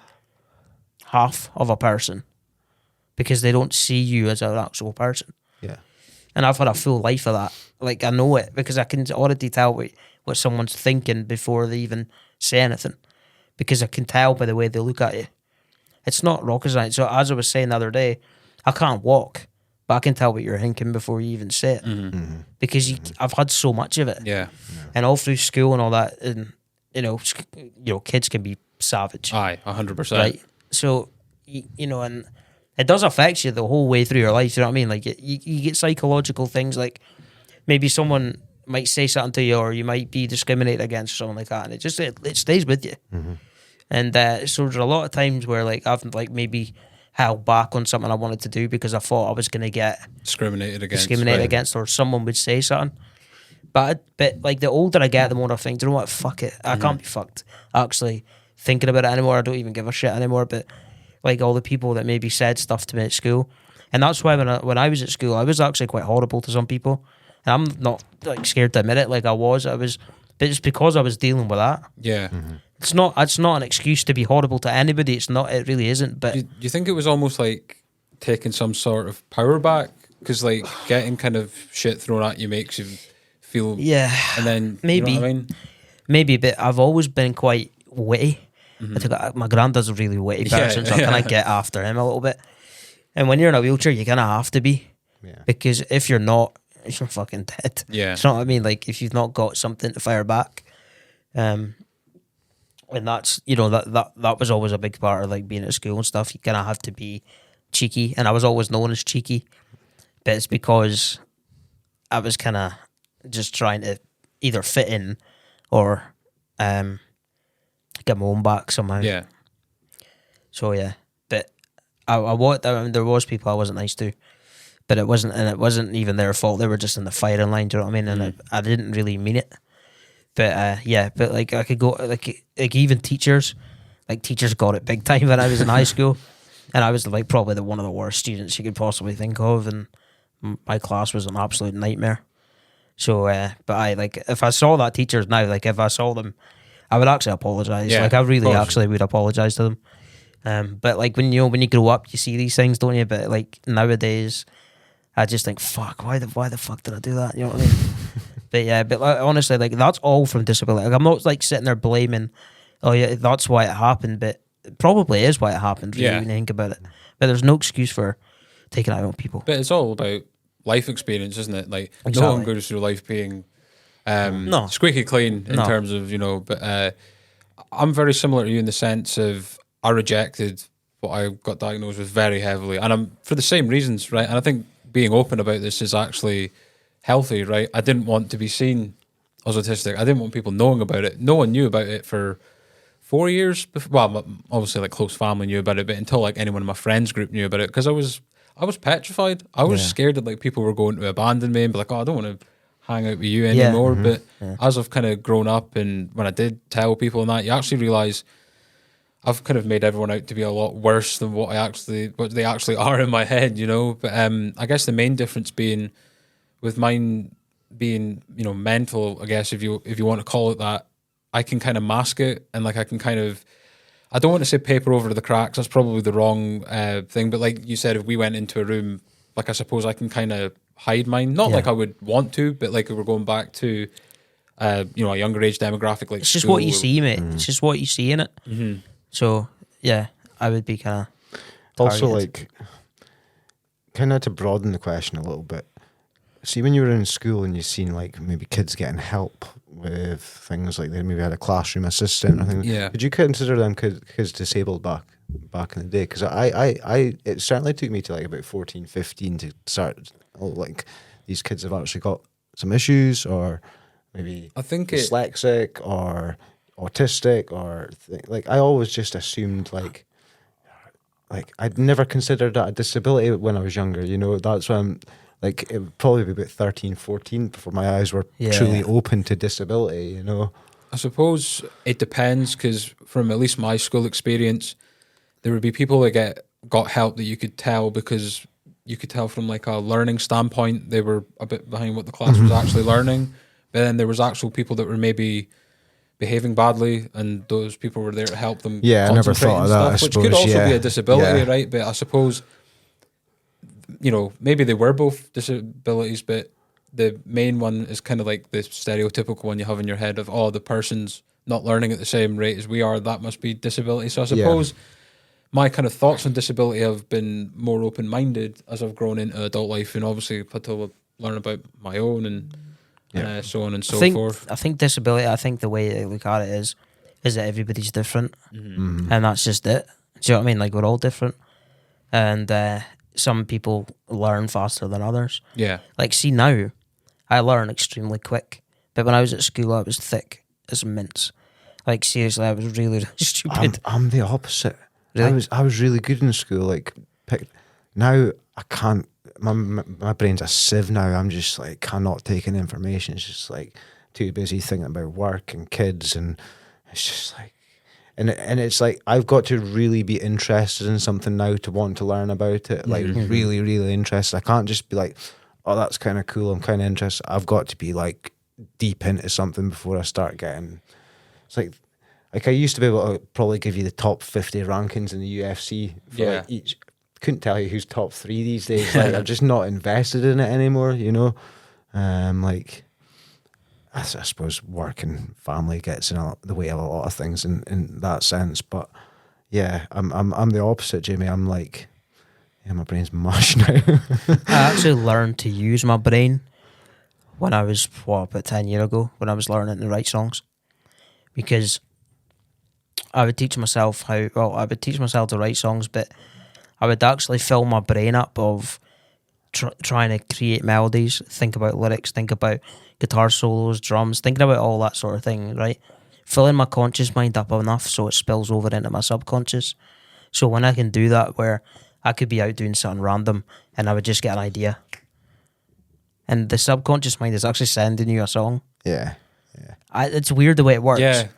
half of a person because they don't see you as an actual person. Yeah. And I've had a full life of that. Like, I know it because I can already tell what someone's thinking before they even say anything, because I can tell by the way they look at you. It's not rocket science. So as I was saying the other day, I can't walk, but I can tell what you're thinking before you even say it, because I've had so much of it. Yeah. And all through school and all that, and you know, kids can be savage. Aye, 100%. Right. So you know, and it does affect you the whole way through your life. You know what I mean? Like you get psychological things, like maybe someone might say something to you, or you might be discriminated against or something like that, and it stays with you. And so there's a lot of times where like I've like maybe held back on something I wanted to do because I thought I was going to get discriminated against, or someone would say something. But like the older I get, the more I think, do you know what? Fuck it. I can't be fucked actually thinking about it anymore. I don't even give a shit anymore. But like all the people that maybe said stuff to me at school, and that's why when I was at school, I was actually quite horrible to some people, and I'm not like scared to admit it. Like I was, but it's because I was dealing with that. Yeah. It's not an excuse to be horrible to anybody. It's not. It really isn't. But do you think it was almost like taking some sort of power back? Because like getting kind of shit thrown at you makes you feel. Yeah. And then maybe. You know what I mean? Maybe, but I've always been quite witty. I think my granddad's a really witty person, so I kind of get after him a little bit. And when you're in a wheelchair, you kind of have to be, because if you're not, you're fucking dead. Yeah. You know what I mean? Like if you've not got something to fire back, and that's, you know, that was always a big part of like being at school and stuff. You kind of have to be cheeky, and I was always known as cheeky, but it's because I was kind of just trying to either fit in or get my own back somehow. Yeah. So yeah, but I mean, there was people I wasn't nice to, but it wasn't even their fault. They were just in the firing line. Do you know what I mean? And I didn't really mean it. But but like I could go like even teachers got it big time when I was in high school, and I was like probably one of the worst students you could possibly think of, and my class was an absolute nightmare. So, but I like if I saw that teachers now, like if I saw them, I would actually apologize. Yeah, like I really actually would apologize to them. But like when you grow up, you see these things, don't you? But like nowadays, I just think, fuck, why the fuck did I do that? You know what I mean? But yeah, but like, honestly, like that's all from disability. Like I'm not like sitting there blaming, oh yeah, that's why it happened. But it probably is why it happened. Really, when you think about it. But there's no excuse for taking it out on people. But it's all about life experience, isn't it? Like exactly. No one goes through life being squeaky clean in terms of, you know, but I'm very similar to you in the sense of I rejected what I got diagnosed with very heavily, and I'm for the same reasons, right? And I think being open about this is actually healthy, right? I didn't want to be seen as autistic. I didn't want people knowing about it. No one knew about it for 4 years before. Well, obviously like close family knew about it, but until like anyone in my friends group knew about it, because I was petrified. I was scared that like people were going to abandon me and be like, oh, I don't want to hang out with you anymore. But as I've kind of grown up, and when I did tell people and that, you actually realise I've kind of made everyone out to be a lot worse than what they actually are in my head, you know. But I guess the main difference being with mine being, you know, mental, I guess if you want to call it that, I can kind of mask it, and like I can kind of, I don't want to say paper over the cracks. That's probably the wrong thing. But like you said, if we went into a room, like I suppose I can kind of hide mine. Not like I would want to, but like if we're going back to, you know, a younger age demographic, like it's just what you see, mate. It's just what you see in it. Mm-hmm. So yeah, I would be kind of also like kind of to broaden the question a little bit. See, when you were in school and you seen like maybe kids getting help with things like they maybe had a classroom assistant or things. Yeah. Did you consider them kids disabled back in the day? Because I it certainly took me to like about 14, 15 to start, like these kids have actually got some issues, or maybe I think dyslexic or autistic, or like I always just assumed like I'd never considered that a disability when I was younger, you know. That's why I'm like, it would probably be about 13, 14 before my eyes were truly open to disability, you know. I suppose it depends, because from at least my school experience, there would be people that got help that you could tell, because you could tell from like a learning standpoint they were a bit behind what the class was actually learning. But then there was actual people that were maybe behaving badly, and those people were there to help them. Yeah, I never thought of that. Which could also be a disability, right? But I suppose, you know, maybe they were both disabilities, but the main one is kind of like the stereotypical one you have in your head of, oh, the person's not learning at the same rate as we are, that must be disability. So I suppose my kind of thoughts on disability have been more open-minded as I've grown into adult life, and obviously had to learn about my own and so on and so forth. I think disability, I think the way I look at it is that everybody's different, and that's just it. Do you know what I mean? Like, we're all different, and some people learn faster than others. Yeah. Like, see, now I learn extremely quick, but when I was at school, I was thick as mince. Like, seriously, I was really stupid. I'm the opposite. Really? I was really good in school. Like, now I can't. My brain's a sieve now. I'm just like cannot take in information. It's just like too busy thinking about work and kids, and it's just like, and it's like I've got to really be interested in something now to want to learn about it. Like really, really interested. I can't just be like, oh, that's kind of cool, I'm kind of interested. I've got to be like deep into something before I start getting. It's like I used to be able to probably give you the top 50 rankings in the UFC for like each. Couldn't tell you who's top 3 these days. Like, I'm just not invested in it anymore, you know. Like, I suppose work and family gets in the way of a lot of things in that sense. But yeah, I'm the opposite, Jamie. I'm like, my brain's mush now. I actually learned to use my brain when I was about 10 years ago, when I was learning to write songs, because I would teach myself to write songs, but I would actually fill my brain up of trying to create melodies, think about lyrics, think about guitar solos, drums, thinking about all that sort of thing, right? Filling my conscious mind up enough so it spills over into my subconscious. So when I can do that, where I could be out doing something random and I would just get an idea, and the subconscious mind is actually sending you a song. Yeah. It's weird the way it works. Yeah.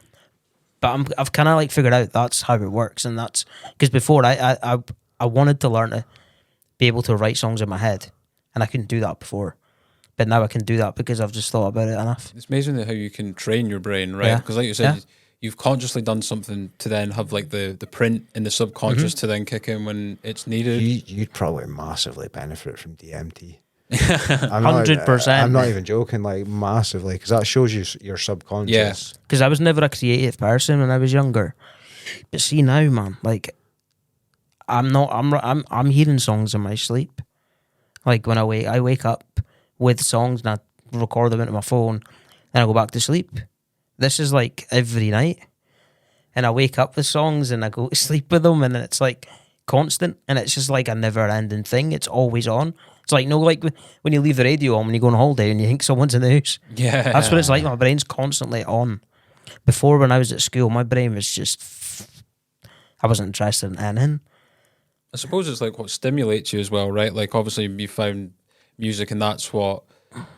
But I've kind of like figured out that's how it works, and that's because before I wanted to learn to be able to write songs in my head, and I couldn't do that before. But now I can do that because I've just thought about it enough. It's amazing how you can train your brain, right? Because like you said, you've consciously done something to then have like the print in the subconscious to then kick in when it's needed. You'd probably massively benefit from DMT. 100%. I'm not even joking, like massively, because that shows you your subconscious. Yes. Because I was never a creative person when I was younger. But see now, man, like I'm hearing songs in my sleep. Like when I wake up with songs and I record them into my phone, and I go back to sleep. This is like every night, and I wake up with songs and I go to sleep with them, and it's like constant, and it's just like a never-ending thing. It's always on. It's like like when you leave the radio on when you go on holiday and you think someone's in the house. Yeah, that's what it's like. My brain's constantly on. Before, when I was at school, my brain was just, I wasn't interested in anything. I suppose it's like what stimulates you as well, right? Like obviously you found music, and that's what,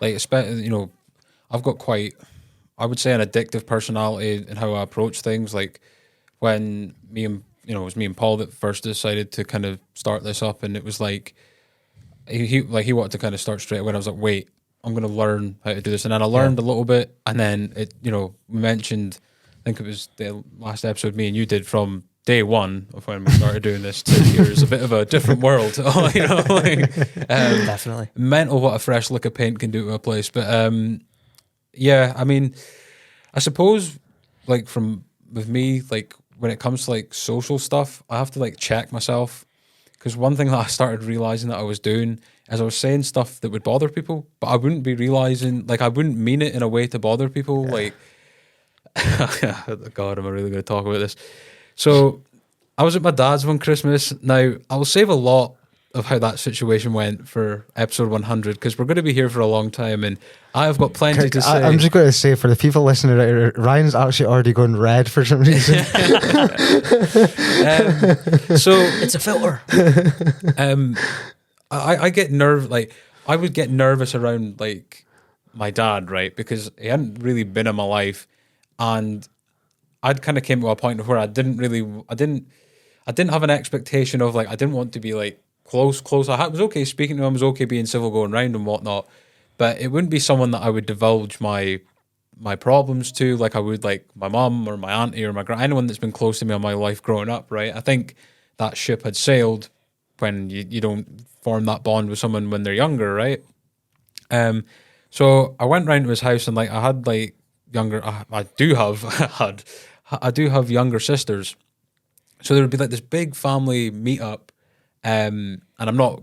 like, you know, I've got quite, I would say, an addictive personality in how I approach things. Like when it was me and Paul that first decided to kind of start this up, and it was like he wanted to kind of start straight away. And I was like, wait, I'm going to learn how to do this, and then I learned a little bit, and then we mentioned, I think it was the last episode me and you did, from day one of when we started doing this to here is a bit of a different world. Definitely mental what a fresh lick of paint can do to a place. But yeah, I mean, I suppose like with me, like when it comes to like social stuff, I have to like check myself, because one thing that I started realizing that I was doing is I was saying stuff that would bother people, but I wouldn't be realizing, like I wouldn't mean it in a way to bother people. Like, God, am I really going to talk about this? So I was at my dad's one Christmas. Now, I will save a lot of how that situation went for episode 100, because we're going to be here for a long time, and I have got plenty to say. I'm just going to say, for the people listening, Ryan's actually already gone red for some reason. So it's a filter. I get I would get nervous around like my dad, right? Because he hadn't really been in my life, and I'd kind of came to a point where I didn't have an expectation of like, I didn't want to be like close. I was okay speaking to him, I was okay being civil going around and whatnot, but it wouldn't be someone that I would divulge my problems to, like I would like my mum or my auntie or my anyone that's been close to me in my life growing up, right? I think that ship had sailed when you don't form that bond with someone when they're younger, right? So I went round to his house, and like I had like I do have younger sisters, so there would be like this big family meetup, and I'm not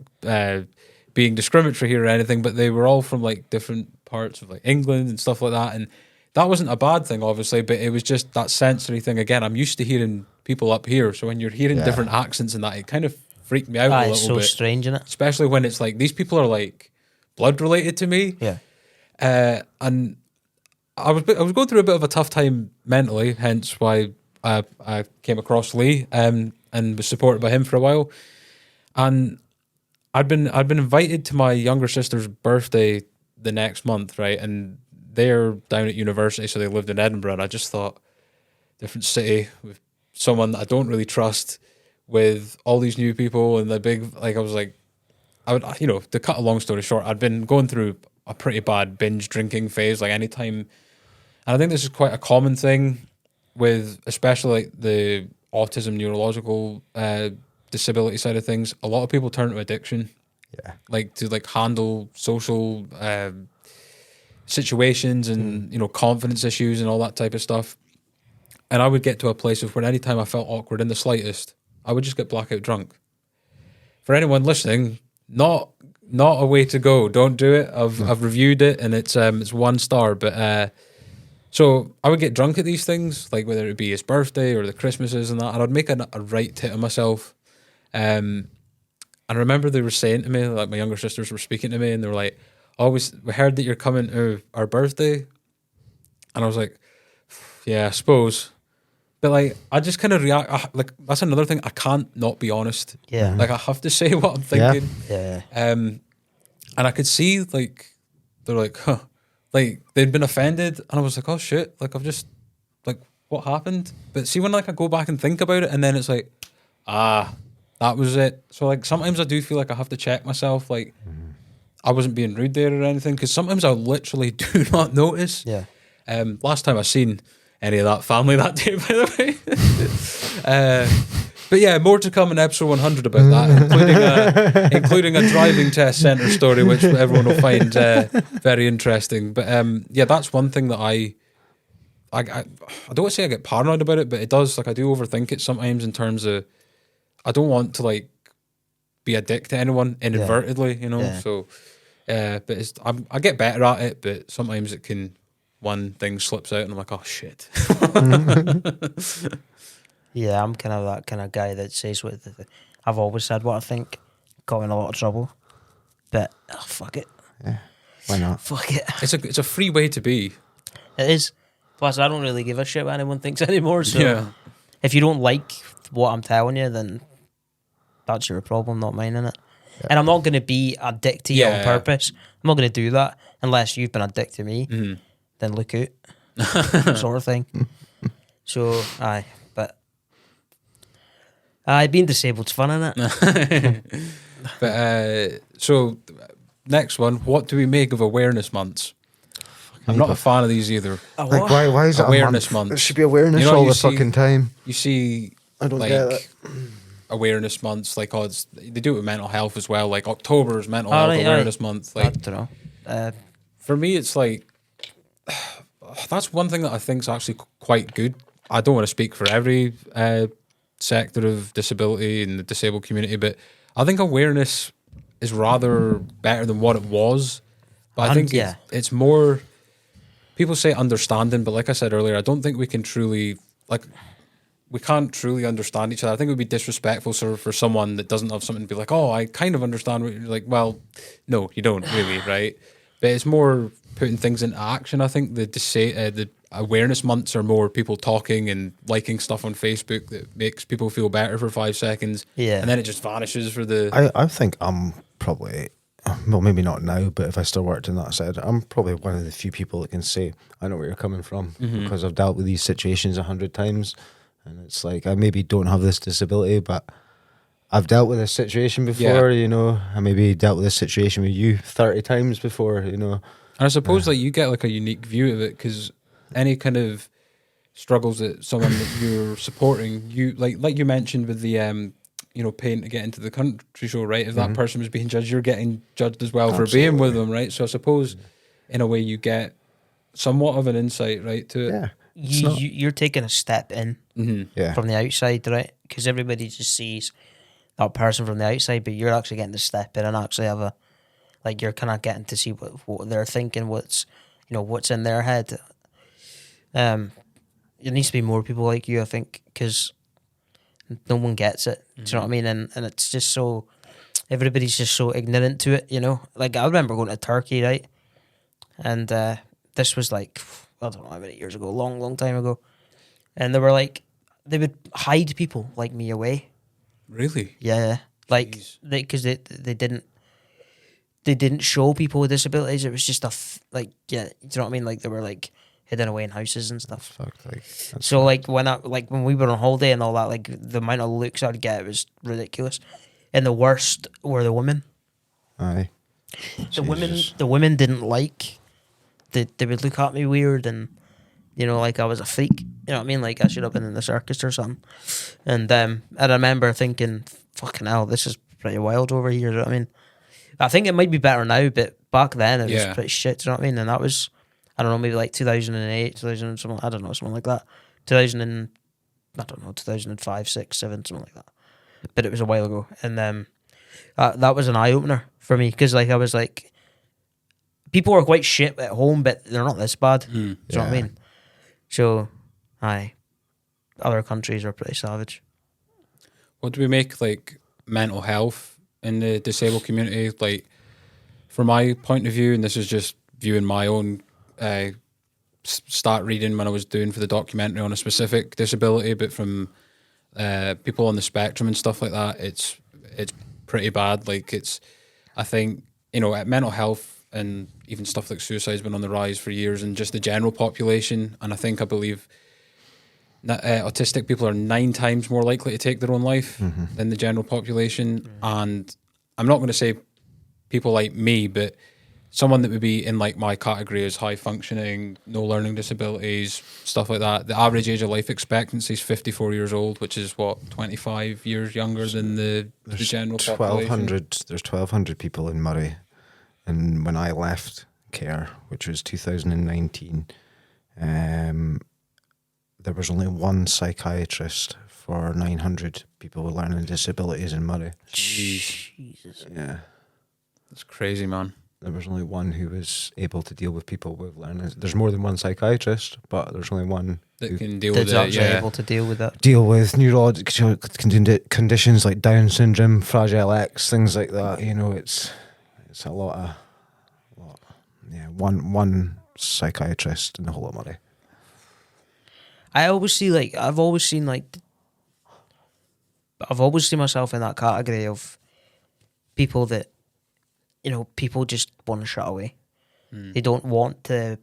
being discriminatory here or anything, but they were all from like different parts of like England and stuff like that, and that wasn't a bad thing, obviously, but it was just that sensory thing again. I'm used to hearing people up here, so when you're hearing different accents and that, it kind of freaked me out a little it's so bit. strange, isn't it? Especially when it's like these people are like blood related to me. Yeah. And I was going through a bit of a tough time mentally, hence why I came across Lee and was supported by him for a while. And I'd been invited to my younger sister's birthday the next month, right? And they're down at university, so they lived in Edinburgh. And I just thought, different city with someone that I don't really trust, with all these new people and the big, like, I was like, to cut a long story short, I'd been going through a pretty bad binge drinking phase, like anytime. And I think this is quite a common thing with, especially like the autism, neurological disability side of things. A lot of people turn to addiction, like to like handle social situations and confidence issues and all that type of stuff. And I would get to a place of where anytime I felt awkward in the slightest, I would just get blackout drunk. For anyone listening, not a way to go. Don't do it. I've reviewed it, and it's 1 star. But so I would get drunk at these things, like whether it be his birthday or the Christmases and that, and I'd make a right tit of myself. And I remember they were saying to me, like my younger sisters were speaking to me, and they were like, we heard that you're coming to our birthday. And I was like, yeah, I suppose. But like, I just kind of react. Like, that's another thing. I can't not be honest. Yeah. Like, I have to say what I'm thinking. Yeah. And I could see like they're like, huh, like they'd been offended, and I was like, oh shit, like I've just like, what happened? But see, when like I go back and think about it, and then it's like, that was it. So like sometimes I do feel like I have to check myself, like I wasn't being rude there or anything, because sometimes I literally do not notice. Yeah. Last time I seen any of that family that day, by the way. But yeah, more to come in episode 100 about that, including a driving test centre story, which everyone will find very interesting. But yeah, that's one thing that I don't want to say I get paranoid about it, but it does. Like, I do overthink it sometimes in terms of I don't want to like be a dick to anyone inadvertently, So, but I get better at it, but sometimes it can. One thing slips out and I'm like, oh shit. Yeah, I'm kind of that kind of guy that says I've always said what I think. Got in a lot of trouble, but fuck it. Yeah, why not? Fuck it. It's a free way to be. It is. Plus, I don't really give a shit what anyone thinks anymore. So if you don't like what I'm telling you, then that's your problem, not mine, innit? Yeah. And I'm not going to be a dick to you on purpose. I'm not going to do that unless you've been a dick to me. Mm-hmm. Then look out, sort of thing. So, but Being disabled's fun, innit? But so next one, what do we make of awareness months? I'm not a fan of these either. Like, why is it Awareness a month? month. It should be awareness all the fucking time. You see, I don't like, get it. awareness months, like, they do it with mental health as well. Like, October is mental health awareness month. I Like, don't know. for me, it's like, that's one thing that I think is actually quite good. I don't want to speak for every sector of disability and the disabled community, but I think awareness is rather better than what it was. But I think it's more, people say understanding, but like I said earlier, I don't think we can truly, like, we can't truly understand each other. I think it would be disrespectful for someone that doesn't have something to be like, oh, I kind of understand what you're like. Well, no, you don't really, right? But it's more putting things into action. I think the awareness months are more people talking and liking stuff on Facebook that makes people feel better for 5 seconds. Yeah. And then it just vanishes for the... I think I'm probably, well, maybe not now, but if I still worked in that side, I'm probably one of the few people that can say, I know where you're coming from, because I've dealt with these situations 100 times. And it's like, I maybe don't have this disability, but I've dealt with this situation before, you know. I maybe dealt with this situation with you 30 times before, you know. And I suppose like you get like a unique view of it, because any kind of struggles that someone that you're supporting, you like you mentioned with the you know, paying to get into the country show, right? If that person was being judged, you're getting judged as well for being with them, right? So I suppose in a way you get somewhat of an insight, right, to it. Yeah. You're taking a step in from the outside, right? Because everybody just sees that person from the outside, but you're actually getting to step in and actually have a, like, you're kind of getting to see what they're thinking, what's in their head. There needs to be more people like you, I think, because no one gets it. Do you know what I mean? And it's just so, everybody's just so ignorant to it, you know? Like, I remember going to Turkey, right? And this was like, I don't know how many years ago, long time ago. And they were like, they would hide people like me away. Really? Yeah. Like, because they didn't show people with disabilities. It was just do you know what I mean? Like, they were like hidden away in houses and stuff. So like when we were on holiday and all that, like the amount of looks I'd get was ridiculous. And the worst were the women. Aye. The women didn't like. They would look at me weird, and you know, like I was a freak. You know what I mean? Like I should have been in the circus or something. And I remember thinking, "Fucking hell, this is pretty wild over here." You know what I mean? I think it might be better now, but back then it was pretty shit. You know what I mean? And that was, I don't know, maybe like 2008, 2000 something. I don't know, something like that. 2005, 6, 7, something like that. But it was a while ago, and that was an eye opener for me, because like I was like, people are quite shit at home, but they're not this bad. Do you know what I mean? So, other countries are pretty savage. What do we make, like, mental health in the disabled community? Like, from my point of view, and this is just viewing my own start reading when I was doing for the documentary on a specific disability, but from people on the spectrum and stuff like that, it's pretty bad. Like, I think, you know, mental health and even stuff like suicide has been on the rise for years, and just the general population. And I believe that autistic people are 9 times more likely to take their own life than the general population. And I'm not going to say people like me, but someone that would be in like my category is high functioning, no learning disabilities, stuff like that. The average age of life expectancy is 54 years old, which is 25 years younger than the general population. There's 1,200 people in Murray. And when I left care, which was 2019, there was only one psychiatrist for 900 people with learning disabilities in Murray. Jesus. Yeah. That's crazy, man. There was only one who was able to deal with people with learning. There's more than one psychiatrist, but there's only one that can deal with it. Yeah, able to deal with that. Deal with neurological conditions like Down syndrome, Fragile X, things like that. You know, it's a lot. Yeah, one psychiatrist in the whole of Murray. I've always seen myself in that category of people that, you know, people just want to shut away. They don't want to.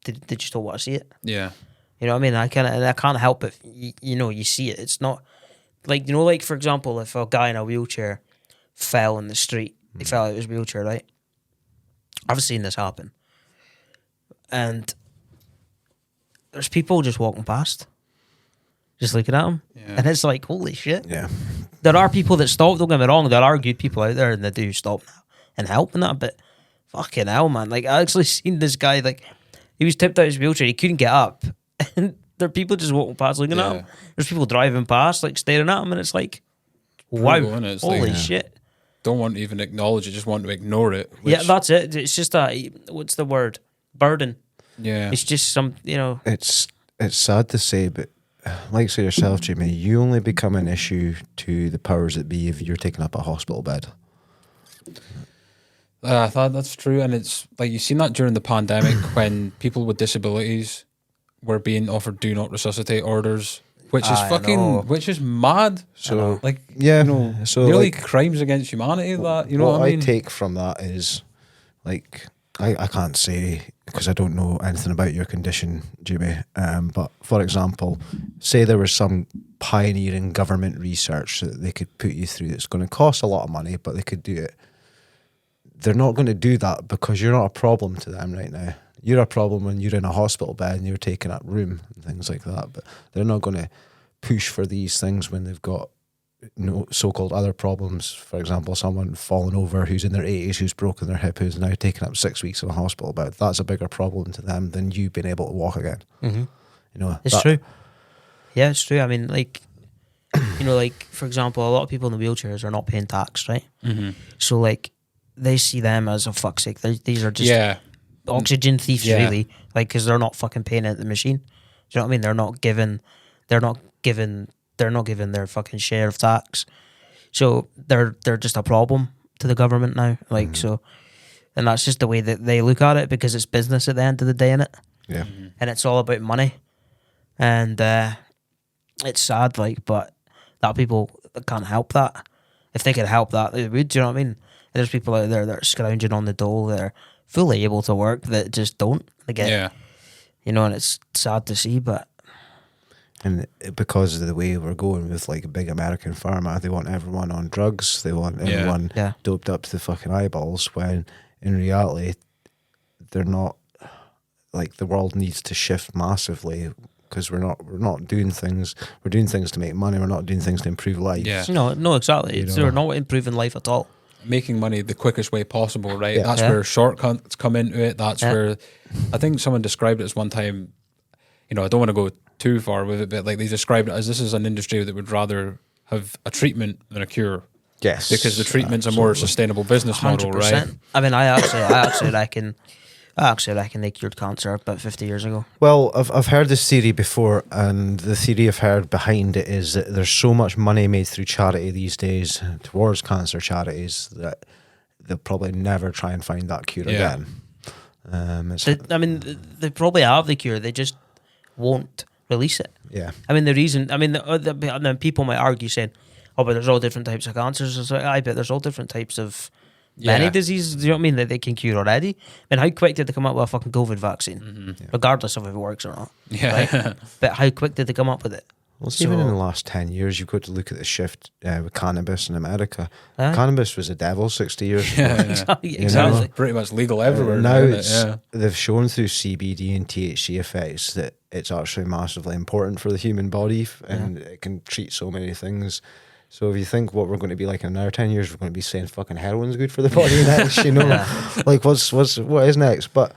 They just don't want to see it. Yeah. You know what I mean? I can't help it. You know, you see it. It's not like, you know, like, for example, if a guy in a wheelchair fell in the street, he fell out of his wheelchair, right? I've seen this happen. And there's people just walking past, just looking at him. Yeah. And it's like, holy shit. Yeah. There are people that stop, don't get me wrong, there are good people out there and they do stop and help and that, but fucking hell, man. Like, I actually seen this guy, like, he was tipped out of his wheelchair, he couldn't get up. And there are people just walking past looking at him. There's people driving past, like, staring at him, and it's like, wow, Brutal, innit? It's holy like, shit. Don't want to even acknowledge it, just want to ignore it. Yeah, that's it. It's just a, what's the word? Burden. Yeah. It's just some, you know. It's sad to say, but like say yourself, Jimmy, you only become an issue to the powers that be if you're taking up a hospital bed. I thought that's true, and it's like you've seen that during the pandemic when people with disabilities were being offered do not resuscitate orders, which is which is mad. So Like, yeah, you know, so really like, crimes against humanity. That, you know what I mean? take from that is like I can't say because I don't know anything about your condition, Jimmy. But for example, say there was some pioneering government research that they could put you through that's going to cost a lot of money, but they could do it. They're not going to do that because you're not a problem to them right now. You're a problem when you're in a hospital bed and you're taking up room and things like that. But they're not going to push for these things when they've got so-called other problems. For example, someone falling over who's in their 80s, who's broken their hip, who's now taking up 6 weeks in a hospital bed. That's a bigger problem to them than you being able to walk again. Mm-hmm. You know, It's true. Yeah, it's true. I mean, like, you know, like, for example, a lot of people in the wheelchairs are not paying tax, right? Mm-hmm. So, like, they see them as, oh, fuck's sake, these are just oxygen thieves, really. Like, because they're not fucking paying at the machine. Do you know what I mean? They're not giving their fucking share of tax. So they're just a problem to the government now. Like, so, and that's just the way that they look at it because it's business at the end of the day, innit? Yeah. And it's all about money. And it's sad, like, but that people can't help that. If they could help that, they would. Do you know what I mean? There's people out there that are scrounging on the dole that are fully able to work that just don't. Again, you know, and it's sad to see, but. And because of the way we're going with like big American pharma, they want everyone on drugs. They want everyone doped up to the fucking eyeballs. When in reality, they're not. Like the world needs to shift massively because we're not doing things. We're doing things to make money. We're not doing things to improve life. Yeah. No, exactly. We're not improving life at all. Making money the quickest way possible, right? Yeah. That's where shortcuts come into it. That's where I think someone described it as one time. You know, I don't want to go too far with it, but like they described it as this is an industry that would rather have a treatment than a cure. Yes, because the treatment's a more sustainable business model, 100%. Right? I mean, I actually reckon they cured cancer about 50 years ago. Well, I've heard this theory before, and the theory I've heard behind it is that there's so much money made through charity these days towards cancer charities that they'll probably never try and find that cure again. They probably have the cure. They just won't release it. Yeah. I mean, the people might argue saying, "Oh, but there's all different types of cancers." It's like, I bet there's all different types of many diseases. Do you know what I mean? That they can cure already. I mean, how quick did they come up with a fucking COVID vaccine, regardless of if it works or not? Yeah. Right? But how quick did they come up with it? Well, even in the last 10 years, you've got to look at the shift with cannabis in America. Cannabis was the devil 60 years ago. Exactly. Pretty much legal everywhere. Now they've shown through CBD and THC effects that it's actually massively important for the human body and it can treat so many things. So if you think what we're going to be like in another 10 years, we're going to be saying fucking heroin's good for the body next, you know? Like what is next? But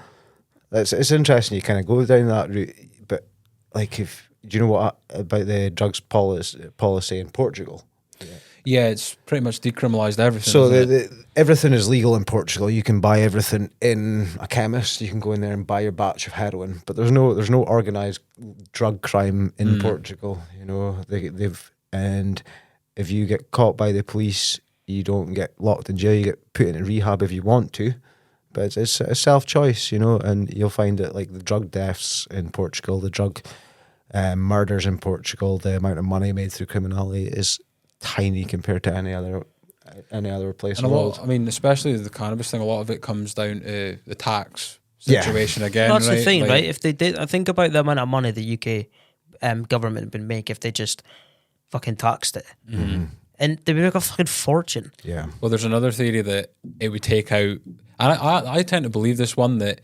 it's interesting you kind of go down that route. But like do you know what about the drugs policy in Portugal? Yeah, it's pretty much decriminalised everything. So everything is legal in Portugal. You can buy everything in a chemist. You can go in there and buy your batch of heroin. But there's no organised drug crime in Portugal. You know, and if you get caught by the police, you don't get locked in jail. You get put into rehab if you want to. But it's a self-choice, you know. And you'll find that like the drug deaths in Portugal, the drug murders in Portugal, the amount of money made through criminality is tiny compared to any other place in the world. I mean, especially the cannabis thing, a lot of it comes down to the tax situation again. That's right? the thing, right? If they did, I think about the amount of money the UK government would make if they just fucking taxed it. Mm-hmm. And they would make a fucking fortune. Yeah. Well, there's another theory that it would take out, and I tend to believe this one, that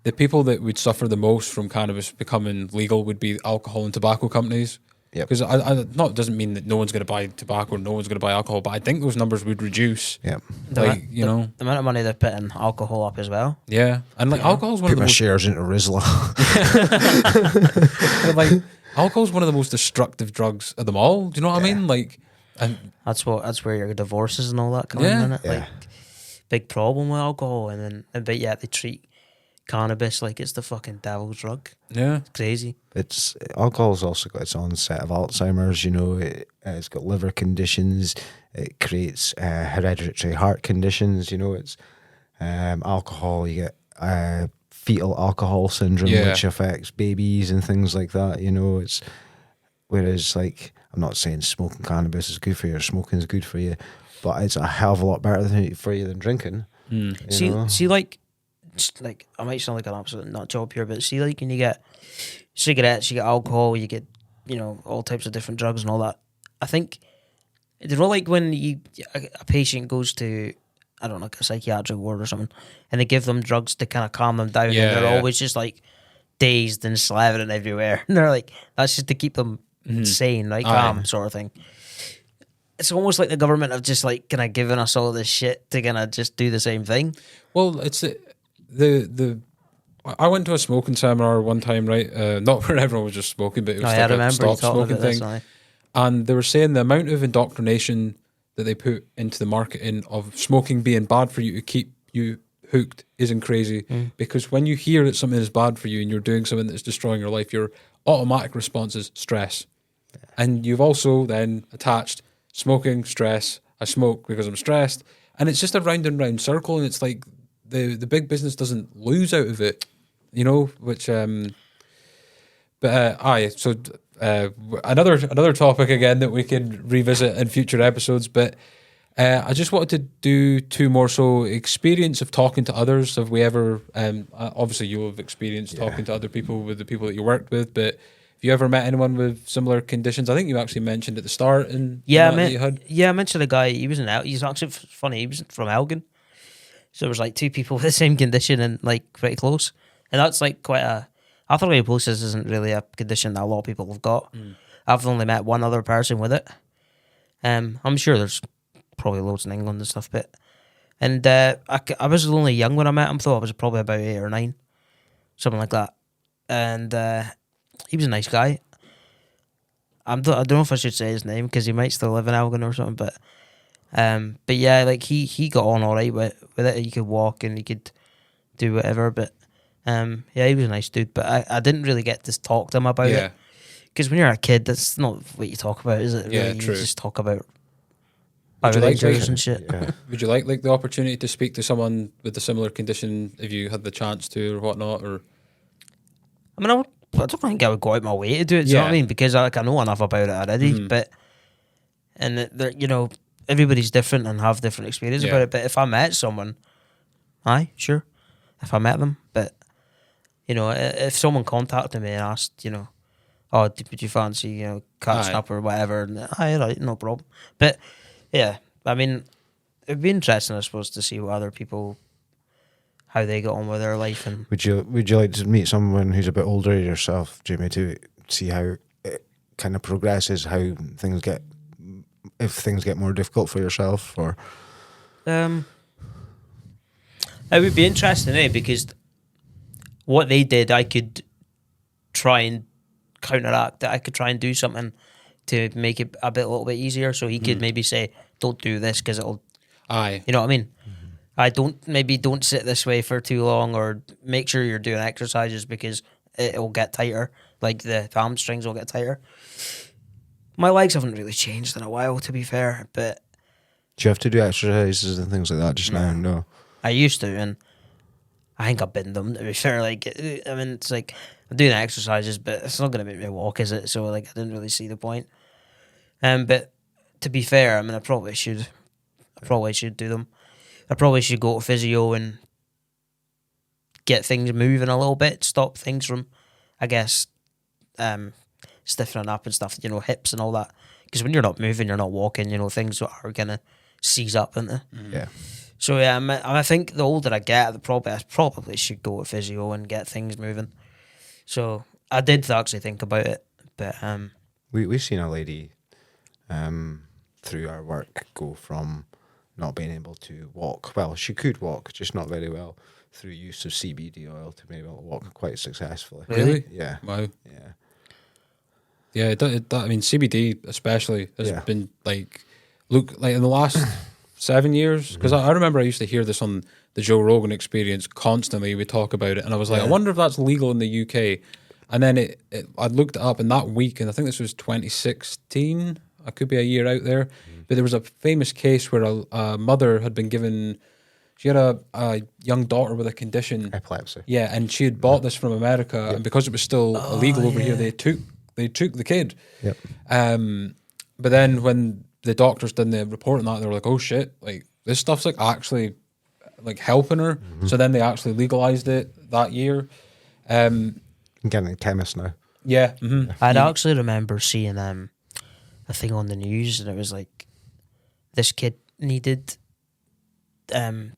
the people that would suffer the most from cannabis becoming legal would be alcohol and tobacco companies. Yep. Because it doesn't mean that no one's going to buy tobacco, no one's going to buy alcohol, but I think those numbers would reduce. Yeah. Like, the amount of money they're putting alcohol up as well. Yeah. And like alcohol's one Put of the my most, shares into Rizla. like, alcohol's one of the most destructive drugs of them all. Do you know what I mean? Like, and That's where your divorces and all that come Yeah. in it. Yeah. Like big problem with alcohol, but yet they treat cannabis like it's the fucking devil's drug. yeah. It's crazy. Alcohol's also got its own set of Alzheimer's. It's got liver conditions. It creates hereditary heart conditions. It's alcohol. You get fetal alcohol syndrome, Yeah. which affects babies and things like that. It's whereas, like, I'm not saying smoking cannabis is good for you or smoking is good for you, but it's a hell of a lot better for you than drinking. See, like I might sound like an absolute nut job here, but see, like when you get cigarettes, you get alcohol, you get all types of different drugs and all that. I think it's not like when a patient goes to, I don't know, like a psychiatric ward or something, and they give them drugs to kind of calm them down, Yeah, and they're yeah. always just like dazed and slavering everywhere, and they're like, that's just to keep them sane, right, calm, sort of thing. It's almost like the government have just like kind of given us all this shit to kind of just do the same thing. Well, it's the I went to a smoking seminar one time, right? Not where everyone was just smoking, but it was I like a remember you stop talking smoking about this. thing. Aye. And they were saying the amount of indoctrination that they put into the marketing of smoking being bad for you to keep you hooked isn't crazy. Because when you hear that something is bad for you and you're doing something that's destroying your life, your automatic response is stress. And you've also then attached smoking, stress. I smoke because I'm stressed. And it's just a round and round circle. And it's like the big business doesn't lose out of it, which, another topic again that we can revisit in future episodes. But I just wanted to do two more. So, experience of talking to others. Have we ever? Obviously, you have experienced talking to other people with the people that you worked with. But have you ever met anyone with similar conditions? I think you actually mentioned at the start. I mentioned a guy. He was he's actually funny. He was from Elgin, so there was like two people with the same condition and like pretty close. And that's like quite a. Arthrogryposis isn't really a condition that a lot of people have got. I've only met one other person with it. I'm sure there's probably loads in England and stuff, but I was only young when I met him, though. I was probably about 8 or 9, something like that. And he was a nice guy. I don't know if I should say his name because he might still live in Elgin or something, but yeah, like he got on all right with it. He could walk and he could do whatever, but yeah, he was a nice dude. But I didn't really get to talk to him about it because when you're a kid, that's not what you talk about, is it? Really? Yeah, You true. just talk about Would you like injuries to- and shit. Yeah. Would you like the opportunity to speak to someone with a similar condition if you had the chance to or whatnot? Or I mean, I don't think I would go out my way to do it. Do you know what I mean? Because I know enough about it already. But everybody's different and have different experience about it. But if I met someone, aye, sure. If I met them, but if someone contacted me and asked, oh, would you fancy, catching up or whatever? And, aye, right, no problem. But yeah, I mean, it'd be interesting, I suppose, to see what other people, how they get on with their life. And Would you like to meet someone who's a bit older than yourself, Jamie, to see how it kind of progresses, how things get, if things get more difficult for yourself, or? it would be interesting, because what they did, I could try and counteract that. I could try and do something to make it a little bit easier. So he could maybe say, "Don't do this because it'll." aye, You know what I mean? Don't sit this way for too long, or make sure you're doing exercises because it'll get tighter. Like the hamstrings will get tighter. My legs haven't really changed in a while, to be fair, but Do you have to do exercises and things like that just now? No. I used to, and I think I've been them, to be fair. Like, I mean, it's like I'm doing exercises, but it's not going to make me walk, is it? So, like, I didn't really see the point. But to be fair, I mean, I probably should do them. I probably should go to physio and get things moving a little bit, stop things from, I guess, stiffening up and stuff, hips and all that. because when you're not moving, you're not walking, things are going to seize up, aren't they? Yeah. So yeah, I think the older I get, I probably should go to physio and get things moving. So I did actually think about it, but We've seen a lady through our work go from not being able to walk. Well, she could walk, just not very well, through use of CBD oil to be able to walk quite successfully. Really? Yeah. Wow. Yeah. Yeah, I mean, CBD especially has Yeah. been like in the last 7 years, because I remember I used to hear this on the Joe Rogan Experience constantly. We talk about it, and I was like, I wonder if that's legal in the UK. And then I looked it up in that week, and I think this was 2016. I could be a year out there, but there was a famous case where a mother had been given. She had a young daughter with a condition, Epilepsy. yeah, and she had bought this from America, and because it was still illegal over here, they took the kid. Yep. But then when the doctors did the report on that, they were like, "Oh shit! Like this stuff's like actually like helping her." So then they actually legalized it that year. I'm getting a chemist now. Yeah, I'd actually remember seeing a thing on the news, and it was like this kid needed the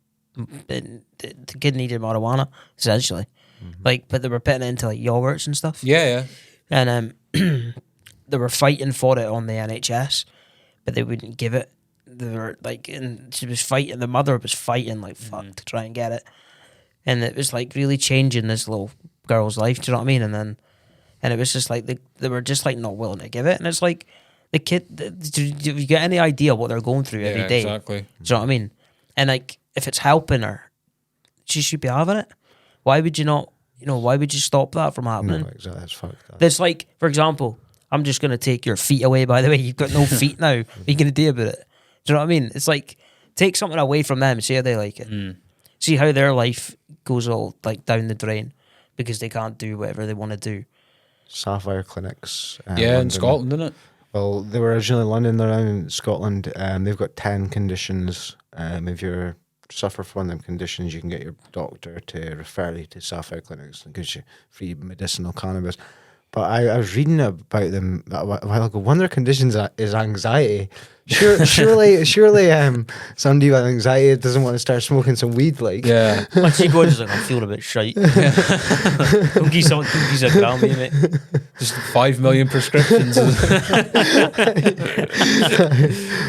kid needed marijuana essentially, like, but they were putting it into like yogurts and stuff. yeah. And they were fighting for it on the NHS, but they wouldn't give it. They were like, and she was fighting. The mother was fighting like fuck to try and get it, and it was like really changing this little girl's life. Do you know what I mean? And it was just like they were just like not willing to give it, and it's like the kid. Do you get any idea what they're going through every day? Exactly. Do you know what I mean? And like, if it's helping her, she should be having it. Why would you not? Why would you stop that from happening? No, exactly. That's fucked up. It's like, for example, I'm just going to take your feet away, by the way. You've got no feet now. What are you going to do about it? Do you know what I mean? It's like, take something away from them, see how they like it. See how their life goes all like down the drain because they can't do whatever they want to do. Sapphire clinics. Yeah, in London. Scotland, isn't it? Well, they were originally in London, they're now in Scotland. They've got 10 conditions. If you suffer from one of them conditions, you can get your doctor to refer you to Sapphire clinics and gives you free medicinal cannabis. But I was reading about them a while ago. One of their conditions is anxiety. Surely, somebody with anxiety doesn't want to start smoking some weed, like. Yeah. Like, she goes like, I'm feeling a bit shite. Don't give someone a gram, mate. Just 5 million prescriptions.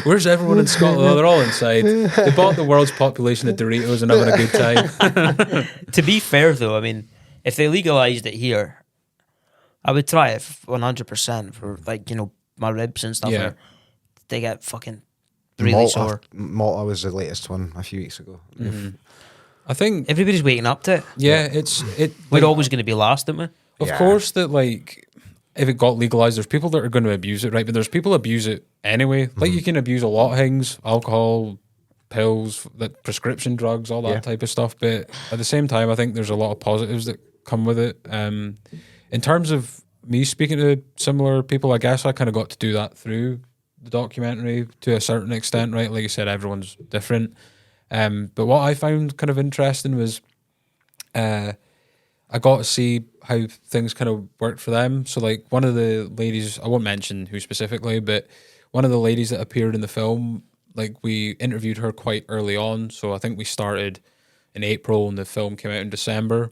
Where's everyone in Scotland? Oh, they're all inside. They bought the world's population of Doritos and having a good time. To be fair, though, I mean, if they legalised it here, I would try it 100% for, like, my ribs and stuff. Yeah. They get fucking really sore. Malta was the latest one a few weeks ago. I think, Everybody's waking up to it. yeah, We're always going to be last, aren't we? Of Yeah. course, that like if it got legalized, there's people that are going to abuse it, right? But there's people abuse it anyway. Like you can abuse a lot of things, alcohol, pills, that prescription drugs, all that type of stuff. But at the same time, I think there's a lot of positives that come with it. In terms of me speaking to similar people, I guess I kind of got to do that through the documentary to a certain extent, right? Like you said, everyone's different. But what I found kind of interesting was I got to see how things kind of worked for them. So like one of the ladies, I won't mention who specifically, but one of the ladies that appeared in the film, like we interviewed her quite early on. So I think we started in April and the film came out in December.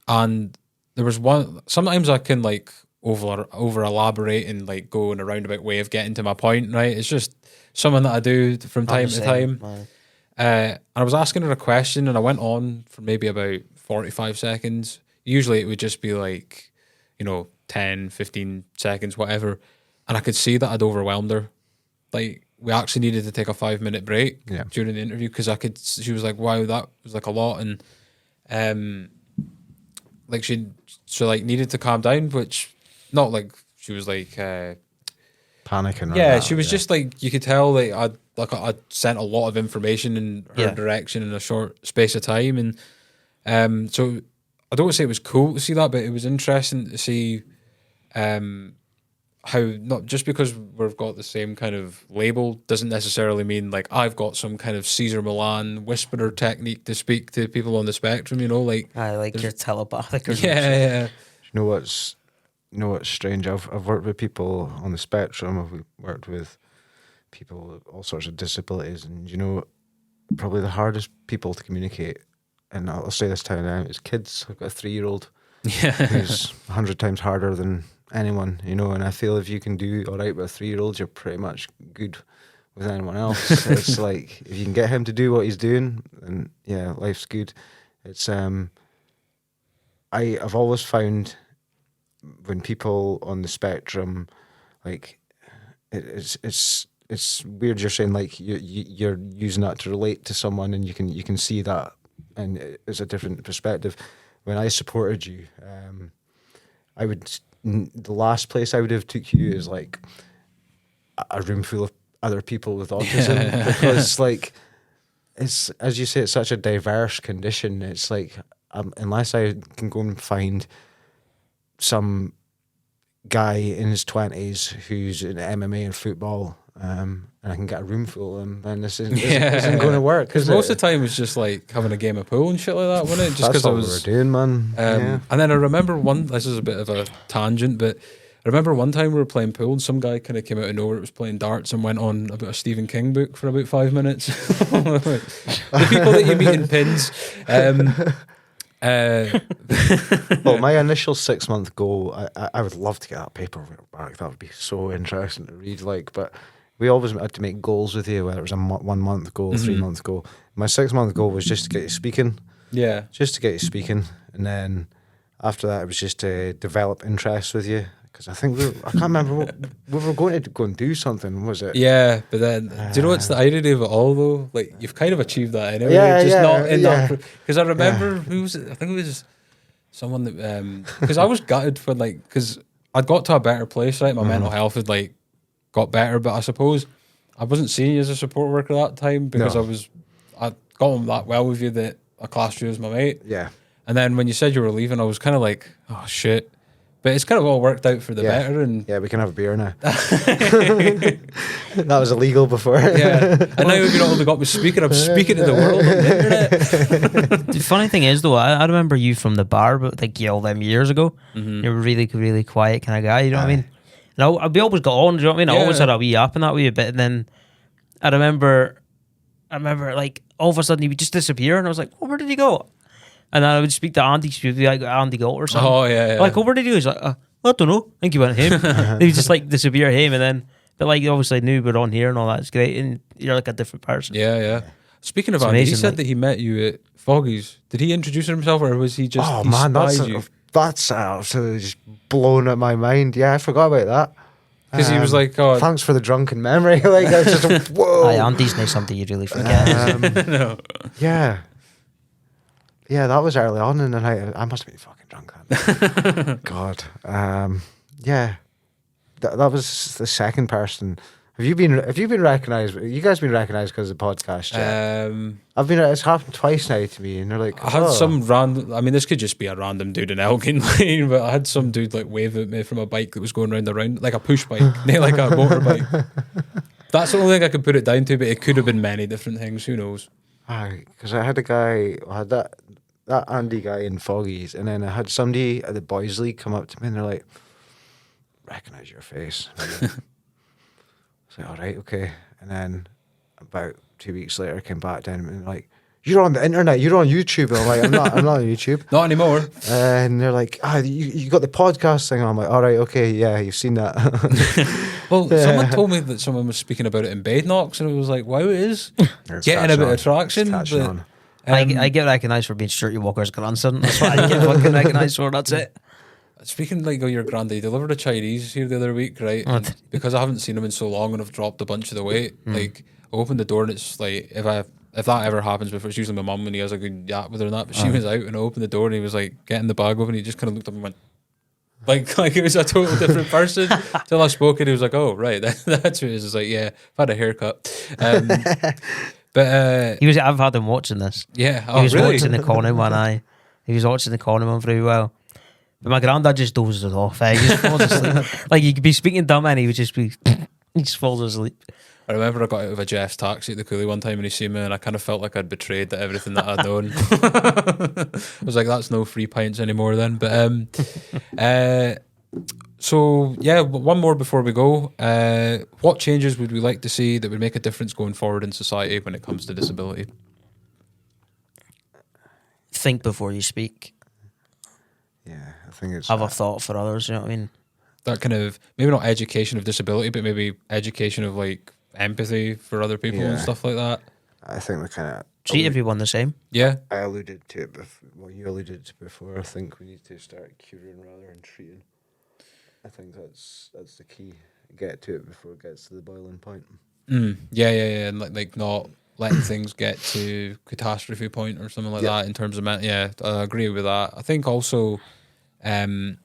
And there was one, sometimes I can like over elaborate and like go in a roundabout way of getting to my point, right? It's just something that I do from time to time. And I was asking her a question and I went on for maybe about 45 seconds. Usually it would just be like, 10, 15 seconds, whatever. And I could see that I'd overwhelmed her. Like we actually needed to take a 5-minute break during the interview because she was like, wow, that was like a lot. And like she like needed to calm down, which not like she was like panicking. Yeah, she was just like, you could tell like I'd sent a lot of information in her direction in a short space of time, and so I don't want to say it was cool to see that, but it was interesting to see how not just because we've got the same kind of label doesn't necessarily mean like I've got some kind of Caesar Milan whisperer technique to speak to people on the spectrum, like I like your telepathic. yeah. You know what's you know what's strange? I've worked with people on the spectrum. I've worked with people with all sorts of disabilities, and you know, probably the hardest people to communicate, and I'll say this time now, is kids. I've got a 3-year-old who's 100 times harder than anyone, you know, and I feel if you can do all right with a 3-year-old, you're pretty much good with anyone else. It's like, if you can get him to do what he's doing, then yeah, life's good. It's I've always found when people on the spectrum, like, it's weird. You're saying like you're using that to relate to someone, and you can see that, and it's a different perspective. When I supported you, the last place I would have took you is like a room full of other people with autism, because like, it's, as you say, it's such a diverse condition. It's like, unless I can go and find some guy in his 20s who's in MMA and football, and I can get a room full of them, then this isn't going to work. Because most of the time it's just like having a game of pool and shit like that, wasn't it? Just that's because what we were doing, man. And then I remember this is a bit of a tangent, but I remember one time we were playing pool and some guy kind of came out of nowhere, was playing darts and went on about a Stephen King book for about 5 minutes. The people that you meet in pins. Well, my initial 6-month goal, I would love to get that paperwork back. That would be so interesting to read. Like, but we always had to make goals with you, whether it was a 1 month goal, 3 month goal. My 6-month goal was just to get you speaking. Yeah, just to get you speaking, and then after that, it was just to develop interest with you. Because I think I can't remember we were going to go and do something, was it? Yeah, but then do you know what's the irony of it all though? Like, you've kind of achieved that anyway. Yeah, just not in yeah. that. Because I remember who was it? I think it was someone that because I was gutted for, like, because I'd got to a better place, right? My mental health had like got better, but I suppose I wasn't seeing you as a support worker at that time because I got on that well with you that I classed you as my mate. Yeah. And then when you said you were leaving, I was kind of like, oh shit. But it's kind of all worked out for the better. And yeah, we can have a beer now. That was illegal before. Yeah. And now you've not only got me speaking, I'm speaking to the world on the internet. The funny thing is, though, I remember you from the bar, but like, all them years ago. You were really, really quiet kind of guy, you know what I mean? And we always got on, do you know what I mean? I always had a wee yap in that wee bit. And then I remember like, all of a sudden he would just disappear. And I was like, oh, where did he go? And then I would speak to Andy, like Andy Gold or something. Oh, yeah. Like, oh, where did he go? He's like, I don't know. I think he went home. He would just like disappear home. And then, but like, obviously knew we're on here and all that. It's great. And you're like a different person. Yeah. Speaking of It's Andy, he amazing, said like, that he met you at Foggy's. Did he introduce himself, or was he just? Oh he man, spied that's absolutely just blown up my mind. Yeah, I forgot about that. Because he was like, "Oh, thanks for the drunken memory." Like, I was just whoa. Andy's not something you really forget. no. Yeah, that was early on in the night. I must have been fucking drunk then. God, yeah, that was the second person. Have you been recognised? You guys been recognised because of the podcast? Yeah? I've been. It's happened twice now to me, and they're like, I had some random. I mean, this could just be a random dude in Elgin Lane, but I had some dude like wave at me from a bike that was going round the round, like a push bike, not like a motorbike. That's the only thing I could put it down to, but it could have been many different things. Who knows? Because I had a guy, I had that Andy guy in Foggy's, and then I had somebody at the Boys League come up to me, and they're like, "Recognise your face." I was like, all right, okay. And then about 2 weeks later, I came back down and they're like, "You're on the internet, you're on YouTube." And I'm like, I'm not on YouTube. Not anymore. And they're like, you got the podcast thing. And I'm like, all right, okay, yeah, you've seen that. Well, someone told me that someone was speaking about it in Bed Knocks, and it was like, wow, it is getting a bit of traction. But, I get recognised for being Shirty Walker's grandson. That's what I get fucking recognised for, that's it. Speaking like of your granddad, he delivered a Chinese here the other week, right? And because I haven't seen him in so long and I've dropped a bunch of the weight, like, I opened the door and it's like, if that ever happens before, it's usually my mum when he has a good yap with her and that, but she was out and I opened the door and he was like getting the bag open, he just kind of looked up and went, like it was a total different person. Till I spoke and he was like, oh, right, that's who it is. It's like, yeah, I've had a haircut. But I've had him watching this. Yeah, he was really? watching the Conan one. He was watching the Conan one very well. But my granddad just dozes off. He just falls asleep. Like, you could be speaking dumb and he would just be, he just falls asleep. I remember I got out of a Jeff's taxi at the Cooley one time and he seen me and I kind of felt like I'd betrayed everything that I'd known. I was like, that's no free pints anymore then. But So yeah, one more before we go. What changes would we like to see that would make a difference going forward in society when it comes to disability? Think before you speak. Yeah, I think it's Have a thought for others. You know what I mean? That kind of, maybe not education of disability, but maybe education of like empathy for other people and Yeah. stuff like that. I think we kind of Treat everyone the same. Yeah, I alluded to it before. Well, you alluded to it before. I think we need to start curing rather than treating. I think that's the key. Get to it before it gets to the boiling point. yeah, and like not letting things get to catastrophe point or something like that in terms of yeah, I agree with that. I think also, I've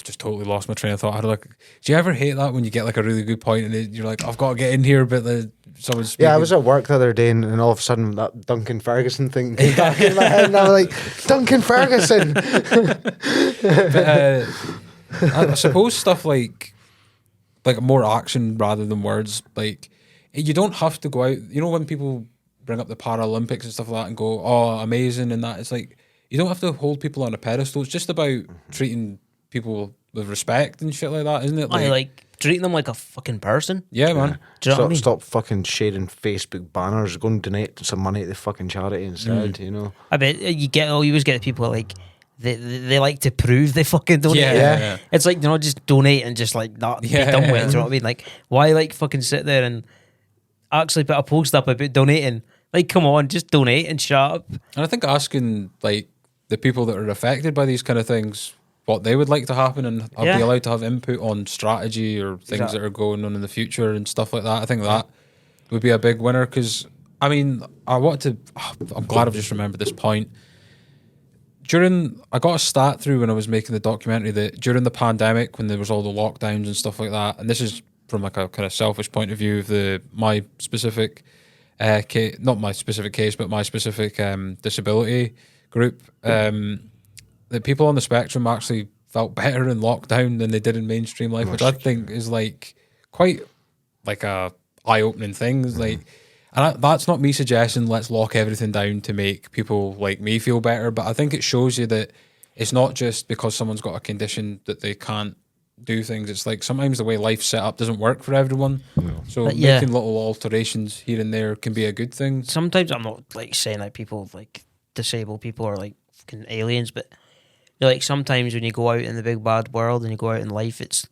just totally lost my train of thought. Do you ever hate that when you get like a really good point and you're like, I've got to get in here, but someone's speaking? Yeah, I was at work the other day and all of a sudden that Duncan Ferguson thing came back in my head and I was like, Duncan Ferguson! But, I suppose stuff like more action rather than words. Like, you don't have to go out. You know, when people bring up the Paralympics and stuff like that and go, "Oh, amazing," and that, it's like you don't have to hold people on a pedestal. It's just about treating people with respect and shit like that, isn't it? Like treating them like a fucking person. Yeah, man. Do you know what I mean? Stop fucking sharing Facebook banners. Go and donate some money to the fucking charity instead, you know? I bet you always get people like they like to prove they fucking donate. Yeah. It's like, just donate and just like not be done with it. Do you know what I mean? Like, why like fucking sit there and actually put a post up about donating? Like, come on, just donate and shut up. And I think asking like the people that are affected by these kind of things what they would like to happen and be allowed to have input on strategy or things that are going on in the future and stuff like that. I think that would be a big winner because, I mean, I'm glad I've just remembered this point. I got a stat through when I was making the documentary that during the pandemic, when there was all the lockdowns and stuff like that, and this is from like a kind of selfish point of view of my specific case, not my specific case, but my specific disability group, that people on the spectrum actually felt better in lockdown than they did in mainstream life, which I think is like quite like a eye-opening thing. Like, and that's not me suggesting let's lock everything down to make people like me feel better, but I think it shows you that it's not just because someone's got a condition that they can't do things. It's like sometimes the way life's set up doesn't work for everyone. So making little alterations here and there can be a good thing. Sometimes I'm not like saying that people like disabled people are like fucking aliens, but like sometimes when you go out in the big bad world and you go out in life, it's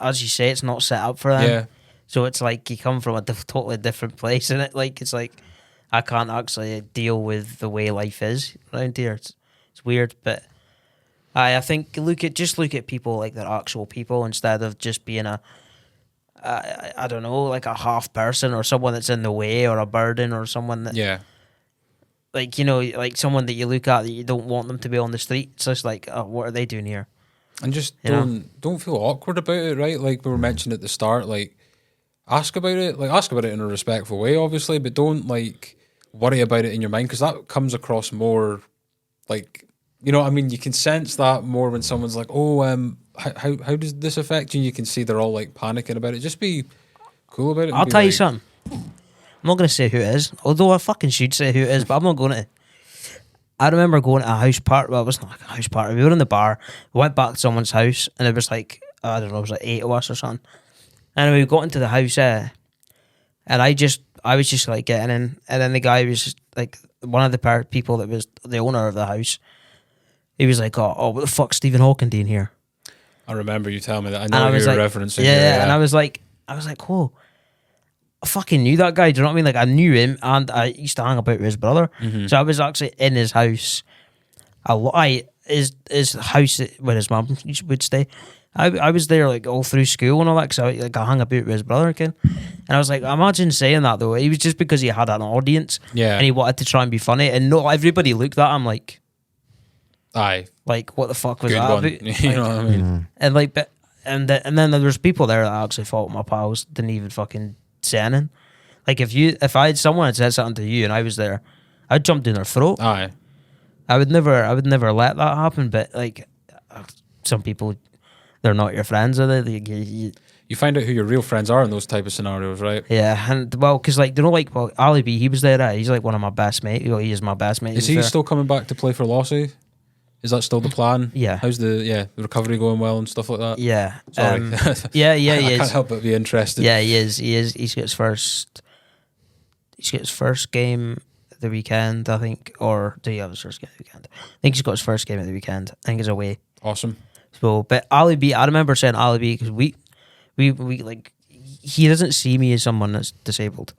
as you say, it's not set up for them. Yeah. So it's like you come from a totally different place, and it's like I can't actually deal with the way life is around here. It's weird, but I think look at people like they're actual people instead of just being I don't know, like a half person or someone that's in the way or a burden or someone that like, like someone that you look at that you don't want them to be on the street. It's just like, oh, what are they doing here? And just don't feel awkward about it, right? Like we were mentioning at the start, like ask about it in a respectful way, obviously, but don't like worry about it in your mind because that comes across more like, you know what I mean? You can sense that more when someone's like, oh, how does this affect you? And you can see they're all like panicking about it. Just be cool about it. I'll tell you something. I'm not going to say who it is, although I fucking should say who it is, but I'm not going to. I remember going to a house party. Well, it wasn't like a house party. We were in the bar. We went back to someone's house, and it was like, I don't know, it was like 8 of us or something. And we got into the house, and I was just like getting in, and then the guy was just, like one of the people that was the owner of the house. He was like, "Oh, what the fuck's Stephen Hawking doing here?" I remember you telling me that. I know you're referencing. Yeah, and I was like, "Oh, I fucking knew that guy." Do you know what I mean? Like I knew him, and I used to hang about with his brother. Mm-hmm. So I was actually in his house a lot. His house where his mum would stay. I was there like all through school and all that because I hung about with his brother again. And I was like, imagine saying that though. It was just because he had an audience, and he wanted to try and be funny, and not everybody looked at him like, aye, like what the fuck was good that one. about? You know what I mean? And like, and then there was people there that actually thought my pals didn't even fucking say anything. Like if I had someone had said something to you and I was there, I'd jump down their throat. Aye, I would never let that happen. But like some people, they're not your friends, are they? You find out who your real friends are in those type of scenarios, right? Yeah, and well, because like Ali B, he was there. He's like one of my best mates. He is my best mate. Is he still coming back to play for Lossy? Is that still the plan? Yeah. How's the recovery going well and stuff like that? Yeah. Sorry. Yeah, he I is. can't help but be interested. Yeah, he is. He's got his first. He's got his first game at the weekend, I think, or do you have his first game at the weekend? I think he's got his first game at the weekend. I think he's away. Awesome. So, but Ali B, I remember saying Ali B because we like he doesn't see me as someone that's disabled.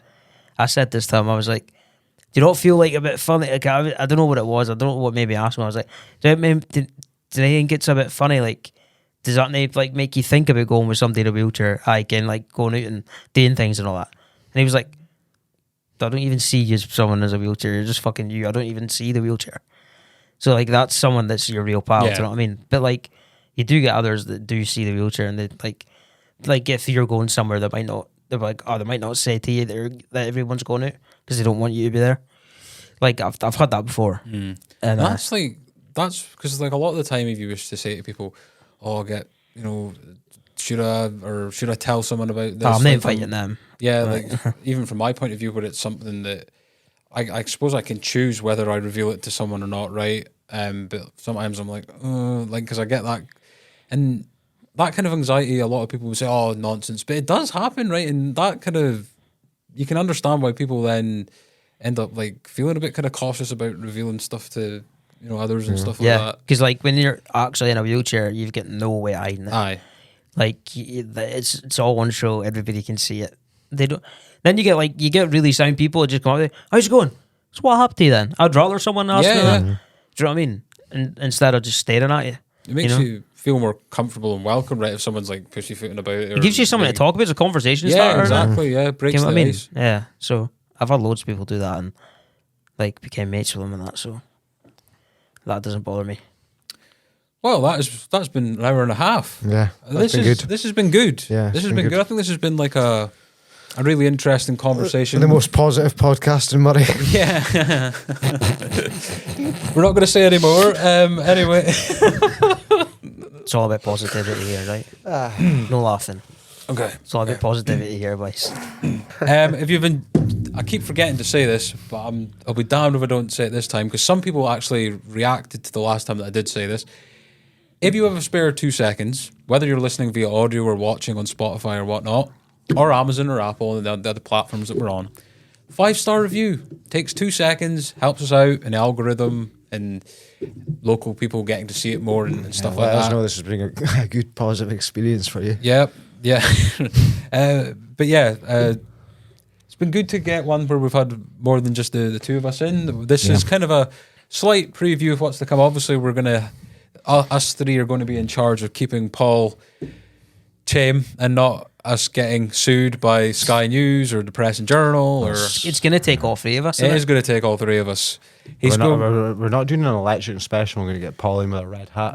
I said this to him. I was like, "Do you not feel like a bit funny?" Like, I don't know what it was. I don't know what made me ask him. I was like, "Do you think it's a bit funny? Like, does that like make you think about going with somebody in a wheelchair, like and like going out and doing things and all that?" And he was like, "I don't even see you as someone as a wheelchair. You're just fucking you. I don't even see the wheelchair." So like that's someone that's your real pal. Yeah. Do you know what I mean? But like you do get others that do see the wheelchair and they like if you're going somewhere that might not, they're like, oh, they might not say to you that everyone's going out because they don't want you to be there. Like I've had that before, and that's because like a lot of the time if you wish to say to people, oh, should I tell someone about this? I'm not like, inviting them. Yeah, Right. like even from my point of view, where it's something that I suppose I can choose whether I reveal it to someone or not, right? But sometimes I'm like, because I get that, and that kind of anxiety. A lot of people will say, "Oh, nonsense," but it does happen, right? And that kind of you can understand why people then end up like feeling a bit kind of cautious about revealing stuff to others and stuff like Yeah, that. because like when you're actually in a wheelchair, you've got no way of hiding it. Aye. Like it's all on show. Everybody can see it. They don't. Then you get really sound people that just come up there. How's it going? So what happened to you then? I'd rather someone ask me that. Do you know what I mean? And instead of just staring at you, It makes you feel more comfortable and welcome, right? If someone's like pussyfooting about it, it gives you something to talk about. It's a conversation Yeah, starter. exactly. Yeah, breaks You know the what I mean? ice. Yeah. So I've had loads of people do that and like became mates with them and that. So that doesn't bother me. Well, that's been an hour and a half. Yeah, that's been good. This has been good. Yeah, this it's has been been good. good. I think this has been like a really interesting conversation. The most positive podcast in Murray. Yeah. We're not going to say any more. Anyway. It's all about positivity here, right? No laughing. Okay. It's all about positivity here, boys. If you've been, I keep forgetting to say this, but I'll be damned if I don't say it this time because some people actually reacted to the last time that I did say this. If you have a spare 2 seconds, whether you're listening via audio or watching on Spotify or whatnot, or Amazon or Apple and the other platforms that we're on, 5-star review takes 2 seconds, helps us out in the algorithm and local people getting to see it more and stuff like Let us that. know this has been a good positive experience for you. Yep. Yeah. But yeah, it's been good to get one where we've had more than just the two of us in. This is kind of a slight preview of what's to come. Obviously, we're going to, us three are going to be in charge of keeping Paul tame and not us getting sued by Sky News or Depressing Journal. Or It's going to take all three of us. it is going to take all three of us. We're not doing an election special. We're going to get Paul in with a red hat.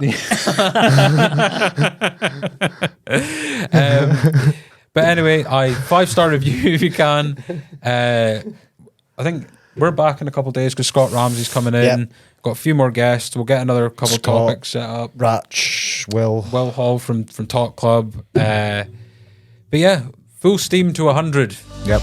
But anyway, 5-star review if you can. I think we're back in a couple of days because Scott Ramsey's coming in. Yep. Got a few more guests. We'll get another couple Scott, topics set up. Ratch, Will Hall from Talk Club. But yeah, full steam to 100. Yep.